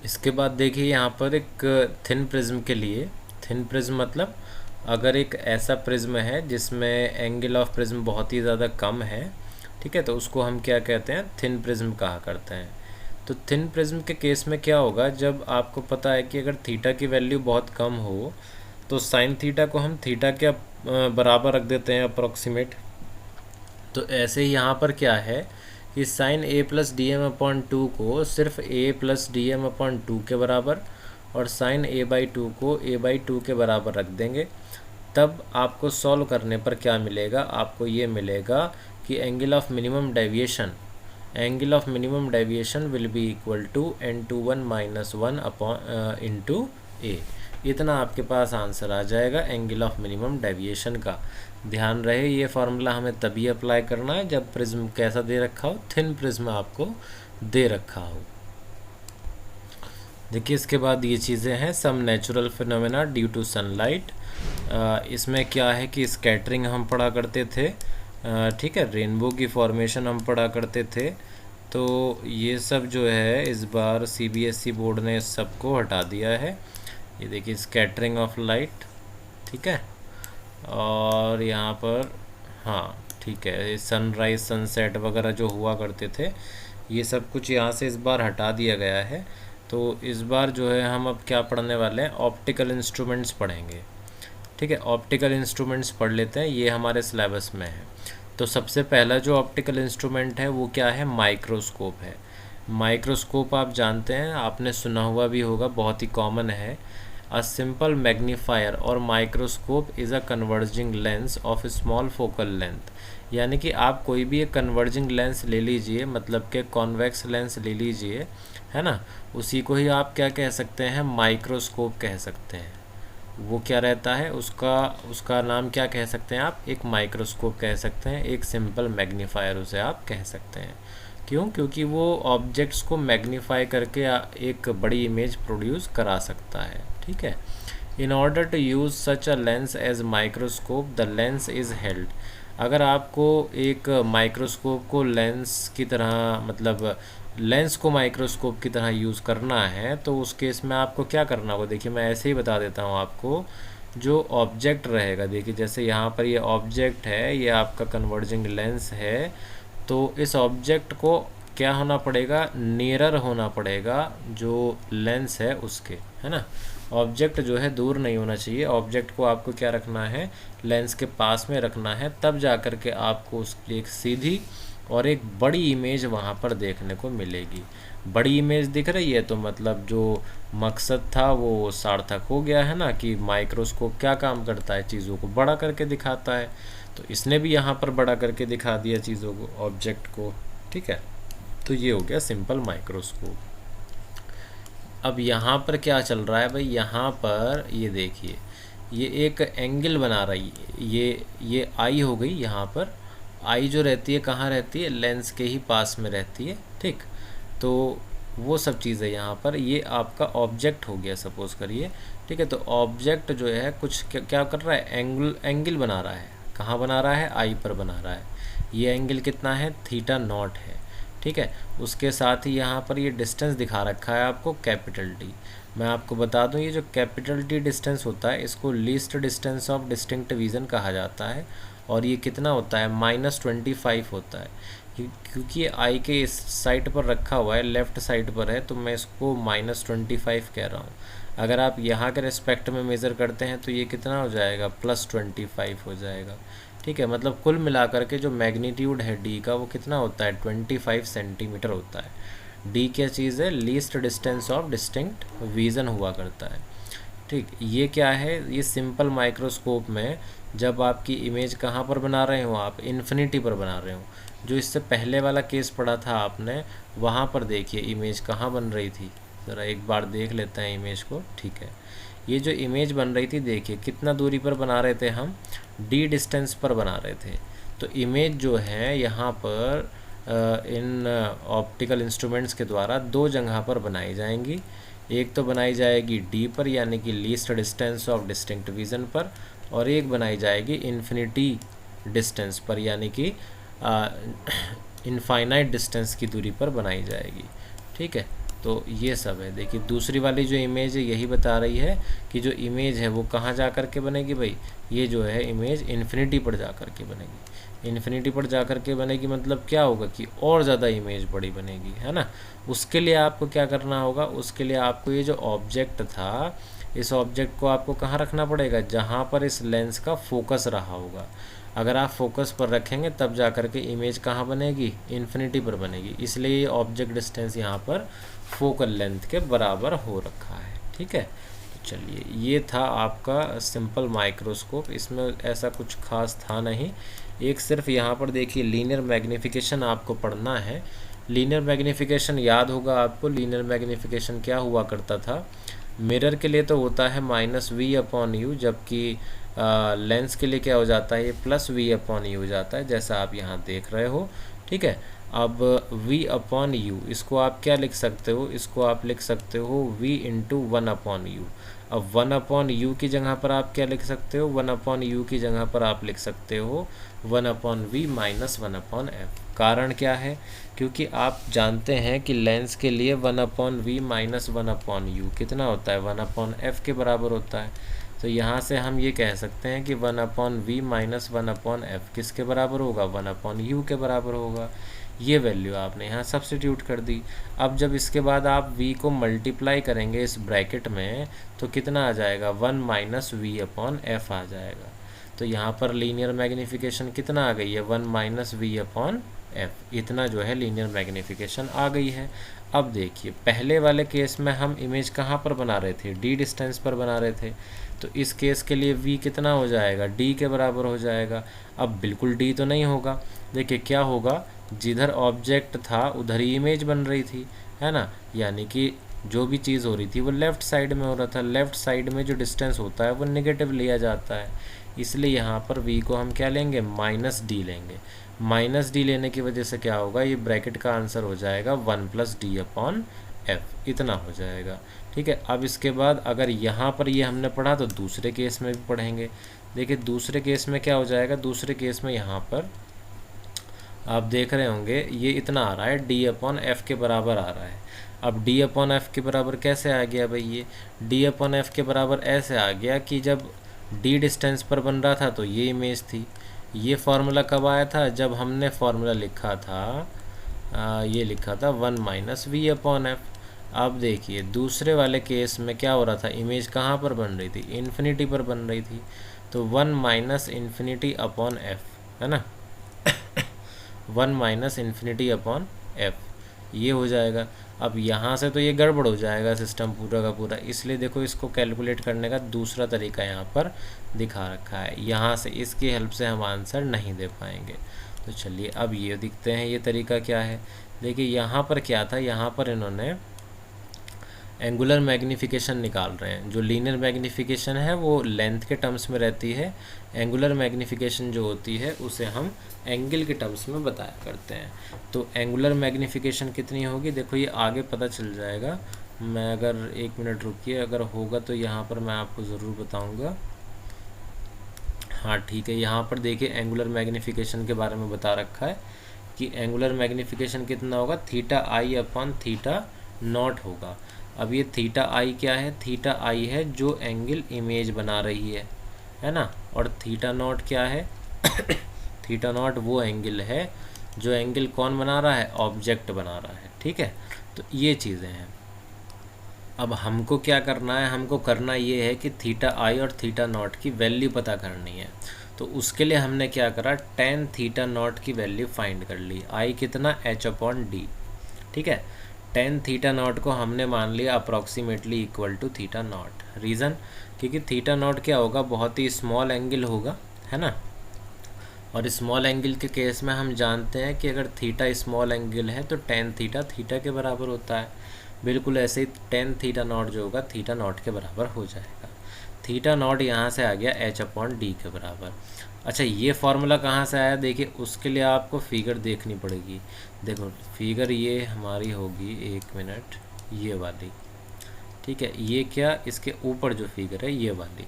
इसके बाद देखिए यहाँ पर एक थिन प्रिज्म के लिए, थिन प्रिज्म मतलब अगर एक ऐसा प्रिज्म है जिसमें एंगल ऑफ प्रिज्म बहुत ही ज़्यादा कम है, ठीक है, तो उसको हम क्या कहते हैं? थिन प्रिज्म कहा करते हैं। तो थिन प्रिज्म के केस में क्या होगा? जब आपको पता है कि अगर थीटा की वैल्यू बहुत कम हो तो साइन थीटा को हम थीटा के बराबर रख देते हैं, अप्रॉक्सीमेट। तो ऐसे ही यहाँ पर क्या है कि sine a plus D M upon 2 को सिर्फ a plus D M upon 2 के बराबर और साइन a/2 को a/2 के बराबर रख देंगे। तब आपको सॉल्व करने पर क्या मिलेगा? आपको ये मिलेगा कि angle of minimum deviation will be equal to n/1 minus 1 upon into A. इतना आपके पास आंसर आ जाएगा एंगल ऑफ मिनिमम डेविएशन का। ध्यान रहे ये फार्मूला हमें तभी अप्लाई करना है जब प्रिज्म कैसा दे रखा हो? थिन प्रिज्म आपको दे रखा हो। देखिए इसके बाद ये चीज़ें हैं, some natural phenomena due to sunlight. इसमें क्या है कि स्कैटरिंग हम पढ़ा करते थे, ठीक है, रेनबो की फॉर्मेशन हम पढ़ा करते थे। तो ये सब जो है इस बार CBSE बोर्ड ने इस सब को हटा दिया है। ये देखिए स्कैटरिंग ऑफ लाइट, ठीक है, और यहाँ पर हाँ ठीक है, सनराइज सनसेट वगैरह जो हुआ करते थे ये सब कुछ यहाँ से इस बार हटा दिया गया है। तो इस बार जो है हम अब क्या पढ़ने वाले हैं? ऑप्टिकल इंस्ट्रूमेंट्स पढ़ेंगे। ठीक है, ऑप्टिकल इंस्ट्रूमेंट्स पढ़ लेते हैं, ये हमारे सिलेबस में है। तो सबसे पहला जो ऑप्टिकल इंस्ट्रूमेंट है वो क्या है? माइक्रोस्कोप है। माइक्रोस्कोप आप जानते हैं, आपने सुना हुआ भी होगा, बहुत ही कॉमन है। A simple magnifier or microscope is a converging lens of a small focal length। यानी कि आप कोई भी एक कन्वर्जिंग लेंस ले लीजिए, मतलब कि कॉन्वेक्स लेंस ले लीजिए, है ना, उसी को ही आप क्या कह सकते हैं, माइक्रोस्कोप कह सकते हैं। वो क्या रहता है, उसका उसका नाम क्या कह सकते हैं आप, एक माइक्रोस्कोप कह सकते हैं, एक सिंपल मैग्नीफायर उसे आप कह सकते हैं। क्यों? क्योंकि वो ऑब्जेक्ट्स को मैग्नीफाई करके एक बड़ी इमेज प्रोड्यूस करा सकता है। ठीक है। In order to use such a lens as microscope the lens is held. अगर आपको एक माइक्रोस्कोप को लेंस की तरह, मतलब लेंस को माइक्रोस्कोप की तरह यूज़ करना है, तो उस केस में आपको क्या करना होगा, देखिए मैं ऐसे ही बता देता हूँ आपको। जो ऑब्जेक्ट रहेगा, देखिए जैसे यहाँ पर ये ऑब्जेक्ट है, ये आपका कन्वर्जिंग लेंस है, तो इस ऑब्जेक्ट को क्या होना पड़ेगा, नियरर होना पड़ेगा जो लेंस है उसके, है ना। ऑब्जेक्ट जो है दूर नहीं होना चाहिए, ऑब्जेक्ट को आपको क्या रखना है, लेंस के पास में रखना है, तब जा कर के आपको उसकी एक सीधी और एक बड़ी इमेज वहाँ पर देखने को मिलेगी। बड़ी इमेज दिख रही है तो मतलब जो मकसद था वो सार्थक हो गया, है ना, कि माइक्रोस्कोप क्या काम करता है, चीज़ों को बड़ा करके दिखाता है। तो इसने भी यहाँ पर बड़ा करके दिखा दिया चीज़ों को, ऑब्जेक्ट को। ठीक है, तो ये हो गया सिंपल माइक्रोस्कोप। अब यहाँ पर क्या चल रहा है भाई, यहाँ पर ये देखिए, ये एक एंगल बना रही है, ये आई हो गई। यहाँ पर आई जो रहती है कहाँ रहती है, लेंस के ही पास में रहती है। ठीक, तो वो सब चीज़ें यहाँ पर, ये आपका ऑब्जेक्ट हो गया सपोज करिए। ठीक है, तो ऑब्जेक्ट जो है कुछ क्या कर रहा है, एंगल बना रहा है। कहाँ बना रहा है, आई पर बना रहा है। ये एंगल कितना है, थीटा नॉट है। ठीक है, उसके साथ ही यहाँ पर ये डिस्टेंस दिखा रखा है आपको, कैपिटल डी। मैं आपको बता दूं, ये जो कैपिटल डी डिस्टेंस होता है, इसको least distance of distinct vision कहा जाता है। और ये कितना होता है, -25 होता है। क्योंकि ये आई के इस साइड पर रखा हुआ है, लेफ़्ट साइड पर है, तो मैं इसको -25 कह रहा हूँ। अगर आप यहाँ के रिस्पेक्ट में मेज़र करते हैं तो ये कितना हो जाएगा, +25 हो जाएगा। ठीक है, मतलब कुल मिलाकर के जो मैग्नीट्यूड है डी का वो कितना होता है, 25 सेंटीमीटर होता है। डी क्या चीज़ है, least distance of distinct vision हुआ करता है। ठीक, ये क्या है, ये सिंपल माइक्रोस्कोप में जब आपकी इमेज कहाँ पर बना रहे हो आप, इन्फिनिटी पर बना रहे हो। जो इससे पहले वाला केस पढ़ा था आपने, वहाँ पर देखिए इमेज कहाँ बन रही थी, ज़रा एक बार देख लेते हैं इमेज को। ठीक है, ये जो इमेज बन रही थी, देखिए कितना दूरी पर बना रहे थे हम, डी डिस्टेंस पर बना रहे थे। तो इमेज जो है यहाँ पर इन ऑप्टिकल इंस्ट्रूमेंट्स के द्वारा दो जगह पर बनाई जाएंगी। एक तो बनाई जाएगी डी पर, यानी कि least distance of distinct vision पर, और एक बनाई जाएगी इन्फिनिटी डिस्टेंस पर, यानी कि इनफाइनाइट डिस्टेंस की दूरी पर बनाई जाएगी। ठीक है, तो ये सब है। देखिए दूसरी वाली जो इमेज है यही बता रही है कि जो इमेज है वो कहाँ जा कर के बनेगी भाई, ये जो है इमेज इन्फिनिटी पर जा कर के बनेगी। इन्फिनिटी पर जा कर के बनेगी मतलब क्या होगा कि और ज़्यादा इमेज बड़ी बनेगी, है ना। उसके लिए आपको क्या करना होगा, उसके लिए आपको ये जो ऑब्जेक्ट था, इस ऑब्जेक्ट को आपको कहाँ रखना पड़ेगा, जहाँ पर इस लेंस का फोकस रहा होगा। अगर आप फोकस पर रखेंगे तब जा कर के इमेज कहाँ बनेगी, इन्फिनिटी पर बनेगी। इसलिए ये ऑब्जेक्ट डिस्टेंस यहाँ पर फोकल लेंथ के बराबर हो रखा है। ठीक है, तो चलिए ये था आपका सिंपल माइक्रोस्कोप। इसमें ऐसा कुछ खास था नहीं, एक सिर्फ यहाँ पर देखिए लीनियर मैग्नीफिकेशन आपको पढ़ना है। लीनियर मैग्नीफिकेशन याद होगा आपको, लीनियर मैग्नीफिकेशन क्या हुआ करता था, मिरर के लिए तो होता है -v/u, जबकि लेंस के लिए क्या हो जाता है, ये +v/u हो जाता है, जैसा आप यहाँ देख रहे हो। ठीक है, अब v/u इसको आप क्या लिख सकते हो, इसको आप लिख सकते हो v × 1/u। अब 1/u की जगह पर आप क्या लिख सकते हो, 1/u की जगह पर आप लिख सकते हो 1/v - 1/f। कारण क्या है, क्योंकि आप जानते हैं कि लेंस के लिए 1/v - 1/u कितना होता है, 1/f के बराबर होता है। तो यहाँ से हम ये कह सकते हैं कि 1/v - 1/f किसके बराबर होगा, 1/u के बराबर होगा। ये वैल्यू आपने यहाँ सब्स्टिट्यूट कर दी। अब जब इसके बाद आप v को मल्टीप्लाई करेंगे इस ब्रैकेट में, तो कितना आ जाएगा, 1 - v/f आ जाएगा। तो यहाँ पर लीनियर मैग्नीफिकेशन कितना आ गई है, 1 - v/f एफ, इतना जो है लीनियर मैग्नीफिकेशन आ गई है। अब देखिए पहले वाले केस में हम इमेज कहाँ पर बना रहे थे, डी डिस्टेंस पर बना रहे थे, तो इस केस के लिए v कितना हो जाएगा, d के बराबर हो जाएगा। अब बिल्कुल d तो नहीं होगा, देखिए क्या होगा, जिधर ऑब्जेक्ट था उधर ही इमेज बन रही थी, है ना, यानी कि जो भी चीज़ हो रही थी वो लेफ़्ट साइड में हो रहा था, लेफ़्ट साइड में जो डिस्टेंस होता है वो नेगेटिव लिया जाता है, इसलिए यहाँ पर v को हम क्या लेंगे, -d लेंगे। -d लेने की वजह से क्या होगा, ये ब्रैकेट का आंसर हो जाएगा 1 + d/f, इतना हो जाएगा। ठीक है, अब इसके बाद अगर यहाँ पर ये हमने पढ़ा तो दूसरे केस में भी पढ़ेंगे। देखिए दूसरे केस में क्या हो जाएगा, दूसरे केस में यहाँ पर आप देख रहे होंगे ये इतना आ रहा है, d/f के बराबर आ रहा है। अब d/f के बराबर कैसे आ गया भाई, ये d/f के बराबर ऐसे आ गया कि जब d डिस्टेंस पर बन रहा था तो ये इमेज थी। ये फार्मूला कब आया था, जब हमने फार्मूला लिखा था, ये लिखा था 1 - v/f। अब देखिए दूसरे वाले केस में क्या हो रहा था, इमेज कहाँ पर बन रही थी, इन्फिनिटी पर बन रही थी, तो 1 - ∞/f, है ना 1 - ∞/f, ये हो जाएगा। अब यहाँ से तो ये गड़बड़ हो जाएगा सिस्टम पूरा का पूरा, इसलिए देखो इसको कैलकुलेट करने का दूसरा तरीका यहाँ पर दिखा रखा है, यहाँ से इसकी हेल्प से हम आंसर नहीं दे पाएंगे। तो चलिए अब ये दिखते हैं ये तरीका क्या है। देखिए यहाँ पर क्या था, यहाँ पर इन्होंने एंगुलर मैग्नीफिकेशन निकाल रहे हैं। जो लीनियर मैग्नीफिकेशन है वो लेंथ के टर्म्स में रहती है, एंगुलर मैग्नीफिकेशन जो होती है उसे हम एंगल के टर्म्स में बताया करते हैं। तो एंगुलर मैग्नीफिकेशन कितनी होगी, देखो ये आगे पता चल जाएगा। मैं अगर 1 मिनट रुकिए, अगर होगा तो यहाँ पर मैं आपको ज़रूर बताऊँगा। हाँ ठीक है, यहाँ पर देखिए एंगुलर मैग्नीफिकेशन के बारे में बता रखा है कि एंगुलर मैग्नीफिकेशन कितना होगा, θi/θ0 होगा। अब ये θi क्या है, θi है जो एंगल इमेज बना रही है ना, और θ0 क्या है θ0 वो एंगल है जो एंगल कौन बना रहा है, ऑब्जेक्ट बना रहा है। ठीक है, तो ये चीज़ें हैं। अब हमको क्या करना है, हमको करना ये है कि θi और θ0 की वैल्यू पता करनी है। तो उसके लिए हमने क्या करा, tan θ0 की वैल्यू फाइंड कर ली, i कितना, h/d। ठीक है, tan θ0 को हमने मान लिया अप्रॉक्सीमेटली इक्वल टू θ0। रीज़न, क्योंकि θ0 क्या होगा, बहुत ही स्मॉल एंगल होगा, है ना, और स्मॉल एंगल के केस में हम जानते हैं कि अगर थीटा स्मॉल एंगल है तो tan थीटा के बराबर होता है। बिल्कुल ऐसे ही tan θ0 जो होगा θ0 के बराबर हो जाएगा। θ0 यहाँ से आ गया h/d के बराबर। अच्छा ये फार्मूला कहाँ से आया, देखिए उसके लिए आपको फिगर देखनी पड़ेगी। देखो फिगर ये हमारी होगी, 1 मिनट, ये वाली। ठीक है, ये क्या, इसके ऊपर जो फिगर है ये वाली,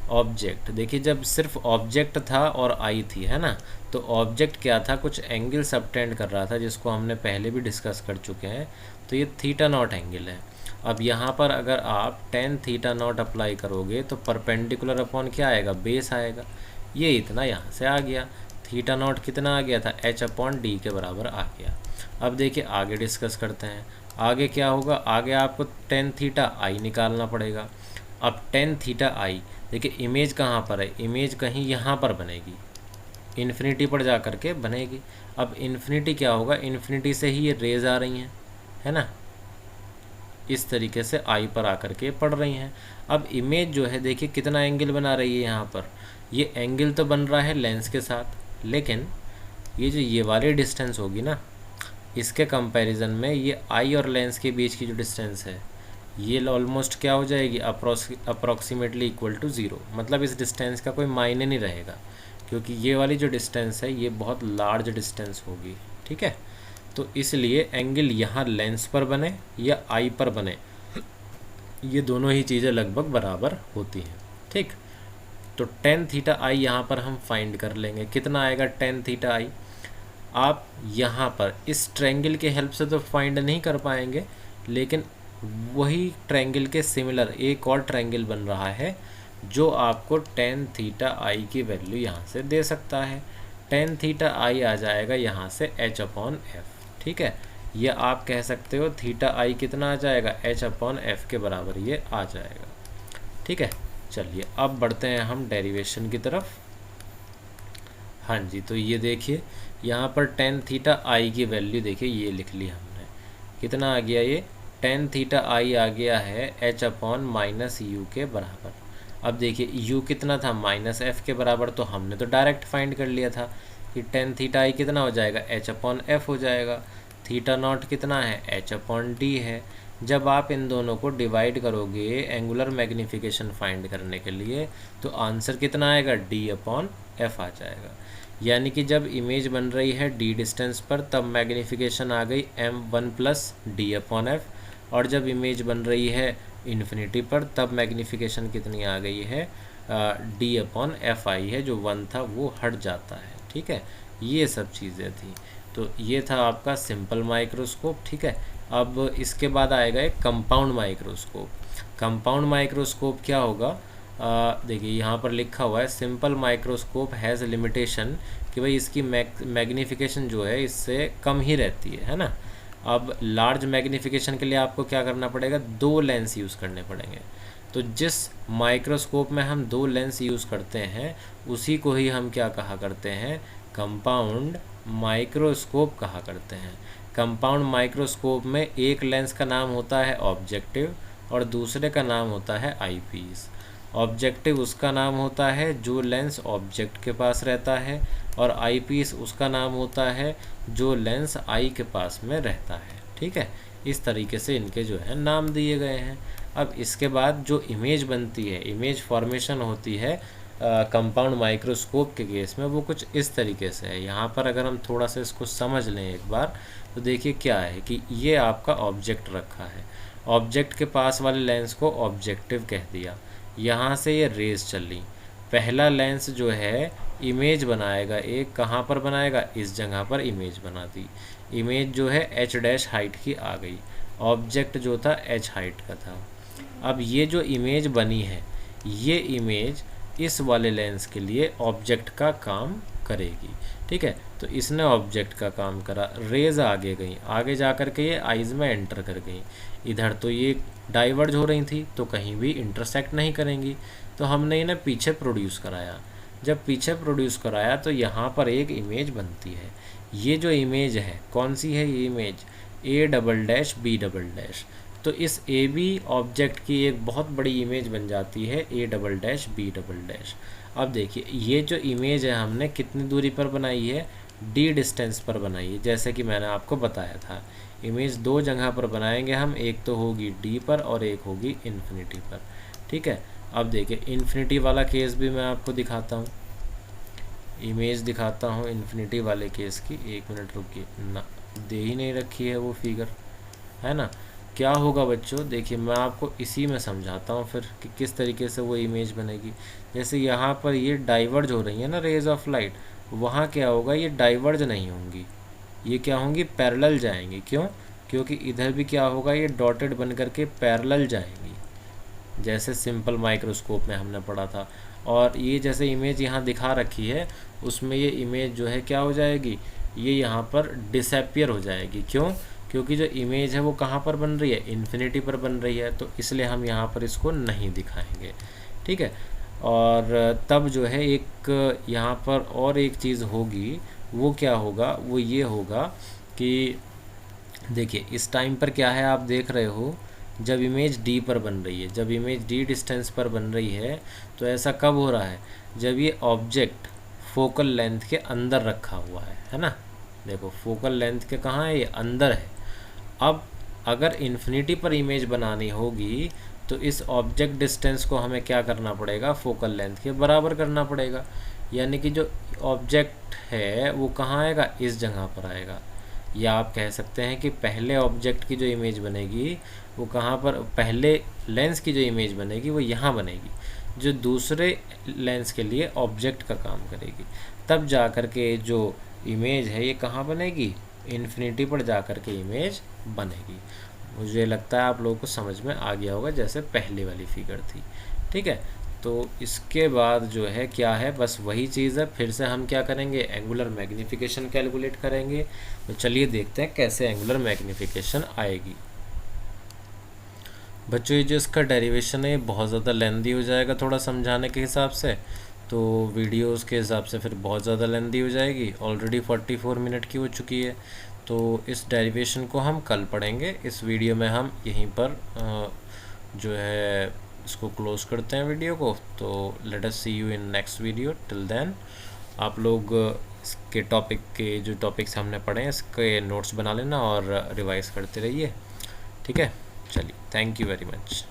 ऑब्जेक्ट। देखिए जब सिर्फ ऑब्जेक्ट था और आई थी, है ना, तो ऑब्जेक्ट क्या था, कुछ एंगल सबटेंड कर रहा था जिसको हमने पहले भी डिस्कस कर चुके हैं, तो ये θ0 एंगल है। अब यहाँ पर अगर आप tan θ0 अप्लाई करोगे तो परपेंडिकुलर अपॉन क्या आएगा, बेस आएगा। ये इतना यहाँ से आ गया, θ0 कितना आ गया था, h/d के बराबर आ गया। अब देखिए आगे डिस्कस करते हैं, आगे क्या होगा, आगे आपको tan θi निकालना पड़ेगा। अब tan θi, देखिए इमेज कहाँ पर है, इमेज कहीं यहाँ पर बनेगी, इन्फिनिटी पर जा कर के बनेगी। अब इन्फिनिटी क्या होगा, इन्फिनिटी से ही ये रेज आ रही हैं, है ना, इस तरीके से आई पर आकर के पड़ रही हैं। अब इमेज जो है देखिए कितना एंगल बना रही है, यहाँ पर ये एंगल तो बन रहा है लेंस के साथ, लेकिन ये जो ये वाली डिस्टेंस होगी ना, इसके कंपैरिजन में ये आई और लेंस के बीच की जो डिस्टेंस है ये ऑलमोस्ट क्या हो जाएगी, अप्रॉक्सीमेटली इक्वल टू 0। मतलब इस डिस्टेंस का कोई मायने नहीं रहेगा, क्योंकि ये वाली जो डिस्टेंस है ये बहुत लार्ज डिस्टेंस होगी। ठीक है, तो इसलिए एंगल यहाँ लेंस पर बने या आई पर बने, ये दोनों ही चीज़ें लगभग बराबर होती हैं। ठीक, तो tan θi यहाँ पर हम फाइंड कर लेंगे, कितना आएगा tan θi। आप यहाँ पर इस ट्रायंगल के हेल्प से तो फाइंड नहीं कर पाएंगे, लेकिन वही ट्रायंगल के सिमिलर एक और ट्रायंगल बन रहा है जो आपको tan θi की वैल्यू यहाँ से दे सकता है। tan θi आ जाएगा यहाँ से h/f। ठीक है, ये आप कह सकते हो θi कितना आ जाएगा, h/f के बराबर ये आ जाएगा। ठीक है, चलिए अब बढ़ते हैं हम डेरिवेशन की तरफ। हाँ जी, तो ये देखिए यहाँ पर टेन थीटा आई की वैल्यू देखिए ये लिख ली हमने, कितना आ गया ये, टेन थीटा आई आ गया है एच अपॉन माइनस यू के बराबर। अब देखिए यू कितना था, माइनस एफ के बराबर, तो हमने तो डायरेक्ट फाइंड कर लिया था कि टेन थीटा आई कितना हो जाएगा, एच अपॉन एफ हो जाएगा। थीटा नॉट कितना है, एच अपॉन डी है। जब आप इन दोनों को डिवाइड करोगे एंगुलर मैग्नीफिकेशन फाइंड करने के लिए, तो आंसर कितना आएगा, डी अपॉन एफ आ जाएगा। यानी कि जब इमेज बन रही है डी डिस्टेंस पर तब मैग्नीफिकेशन आ गई m1 plus D upon F, और जब इमेज बन रही है इन्फिनिटी पर तब मैग्नीफिकेशन कितनी आ गई है, डी अपॉन एफ आई है, जो 1 था वो हट जाता है। ठीक है, ये सब चीज़ें थी। तो ये था आपका सिंपल माइक्रोस्कोप। ठीक है, अब इसके बाद आएगा एक कंपाउंड माइक्रोस्कोप। कंपाउंड माइक्रोस्कोप क्या होगा, देखिए यहाँ पर लिखा हुआ है सिंपल माइक्रोस्कोप हैज़ लिमिटेशन, कि भाई इसकी मैग्नीफिकेशन जो है इससे कम ही रहती है ना। अब लार्ज मैग्नीफिकेशन के लिए आपको क्या करना पड़ेगा, दो लेंस यूज़ करने पड़ेंगे। तो जिस माइक्रोस्कोप में हम दो लेंस यूज़ करते हैं उसी को ही हम क्या कहा करते हैं, कंपाउंड माइक्रोस्कोप कहा करते हैं। कंपाउंड माइक्रोस्कोप में एक लेंस का नाम होता है ऑब्जेक्टिव और दूसरे का नाम होता है आईपीस। ऑब्जेक्टिव उसका नाम होता है जो लेंस ऑब्जेक्ट के पास रहता है, और आईपीस उसका नाम होता है जो लेंस आई के पास में रहता है। ठीक है, इस तरीके से इनके जो है नाम दिए गए हैं। अब इसके बाद जो इमेज बनती है, इमेज फॉर्मेशन होती है कंपाउंड माइक्रोस्कोप के केस में, वो कुछ इस तरीके से है। यहाँ पर अगर हम थोड़ा सा इसको समझ लें एक बार, तो देखिए क्या है कि ये आपका ऑब्जेक्ट रखा है, ऑब्जेक्ट के पास वाले लेंस को ऑब्जेक्टिव कह दिया, यहाँ से ये रेज चली, पहला लेंस जो है इमेज बनाएगा, एक कहाँ पर बनाएगा, इस जगह पर इमेज बना दी। इमेज जो है एच डैश हाइट की आ गई, ऑब्जेक्ट जो था एच हाइट का था। अब ये जो इमेज बनी है, ये इमेज इस वाले लेंस के लिए ऑब्जेक्ट का काम करेगी। ठीक है, तो इसने ऑब्जेक्ट का काम करा, रेज आगे गई, आगे जा कर के ये आइज़ में एंटर कर गई। इधर तो ये डाइवर्ज हो रही थी तो कहीं भी इंटरसेक्ट नहीं करेंगी, तो हमने इन्हें पीछे प्रोड्यूस कराया। जब पीछे प्रोड्यूस कराया तो यहाँ पर एक इमेज बनती है। ये जो इमेज है कौन सी है, ये image A double dash B double dash. तो इस ए बी ऑब्जेक्ट की एक बहुत बड़ी इमेज बन जाती है A double dash B double dash. अब देखिए ये जो इमेज है हमने कितनी दूरी पर बनाई है, डी डिस्टेंस पर बनाई है। जैसे कि मैंने आपको बताया था इमेज दो जगह पर बनाएंगे हम, एक तो होगी डी पर और एक होगी इन्फिनिटी पर। ठीक है, अब देखिए इन्फिनिटी वाला केस भी मैं आपको दिखाता हूँ, इमेज दिखाता हूँ इन्फिनिटी वाले केस की। एक मिनट रुकिए ना, दे ही नहीं रखी है वो फिगर, है ना। क्या होगा बच्चों, देखिए मैं आपको इसी में समझाता हूँ फिर कि किस तरीके से वो इमेज बनेगी। जैसे यहाँ पर ये डाइवर्ज हो रही है ना रेज ऑफ लाइट, वहाँ क्या होगा, ये डाइवर्ज नहीं होंगी, ये क्या होंगी, पैरेलल जाएंगी। क्यों, क्योंकि इधर भी क्या होगा, ये डॉटेड बन करके पैरेलल जाएंगी, जैसे सिंपल माइक्रोस्कोप में हमने पढ़ा था। और ये जैसे इमेज यहाँ दिखा रखी है उसमें ये इमेज जो है क्या हो जाएगी, ये यहाँ पर डिसअपियर हो जाएगी। क्यों, क्योंकि जो इमेज है वो कहाँ पर बन रही है, इन्फिनिटी पर बन रही है, तो इसलिए हम यहाँ पर इसको नहीं दिखाएंगे। ठीक है, और तब जो है एक यहाँ पर और एक चीज़ होगी, वो क्या होगा, वो ये होगा कि देखिए इस टाइम पर क्या है, आप देख रहे हो जब इमेज डी पर बन रही है, जब इमेज डी डिस्टेंस पर बन रही है, तो ऐसा कब हो रहा है, जब ये ऑब्जेक्ट फोकल लेंथ के अंदर रखा हुआ है ना। देखो फोकल लेंथ के कहाँ है, ये अंदर है। अब अगर इन्फिनिटी पर इमेज बनानी होगी तो इस ऑब्जेक्ट डिस्टेंस को हमें क्या करना पड़ेगा, फोकल लेंथ के बराबर करना पड़ेगा। यानी कि जो ऑब्जेक्ट है वो कहाँ आएगा, इस जगह पर आएगा। या आप कह सकते हैं कि पहले ऑब्जेक्ट की जो इमेज बनेगी वो कहाँ पर, पहले लेंस की जो इमेज बनेगी वो यहाँ बनेगी, जो दूसरे लेंस के लिए ऑब्जेक्ट का काम करेगी। तब जा कर के जो इमेज है ये कहाँ बनेगी, इन्फिनिटी पर जा कर के इमेज बनेगी। मुझे लगता है आप लोगों को समझ में आ गया होगा जैसे पहले वाली फिगर थी। ठीक है, तो इसके बाद जो है क्या है, बस वही चीज़ है, फिर से हम क्या करेंगे, एंगुलर मैग्नीफिकेशन कैलकुलेट करेंगे। तो चलिए देखते हैं कैसे एंगुलर मैग्नीफिकेशन आएगी। बच्चों ये जो इसका डेरिवेशन है बहुत ज़्यादा लेंदी हो जाएगा थोड़ा समझाने के हिसाब से, तो वीडियोस के हिसाब से फिर बहुत ज़्यादा लेंदी हो जाएगी, ऑलरेडी 44 मिनट की हो चुकी है। तो इस डेरिवेशन को हम कल पढ़ेंगे। इस वीडियो में हम यहीं पर जो है इसको क्लोज करते हैं वीडियो को। तो let us see you in next video. Till then आप लोग इसके टॉपिक के जो टॉपिक्स हमने पढ़े हैं इसके नोट्स बना लेना और रिवाइज करते रहिए। ठीक है, चलिए, थैंक यू वेरी मच।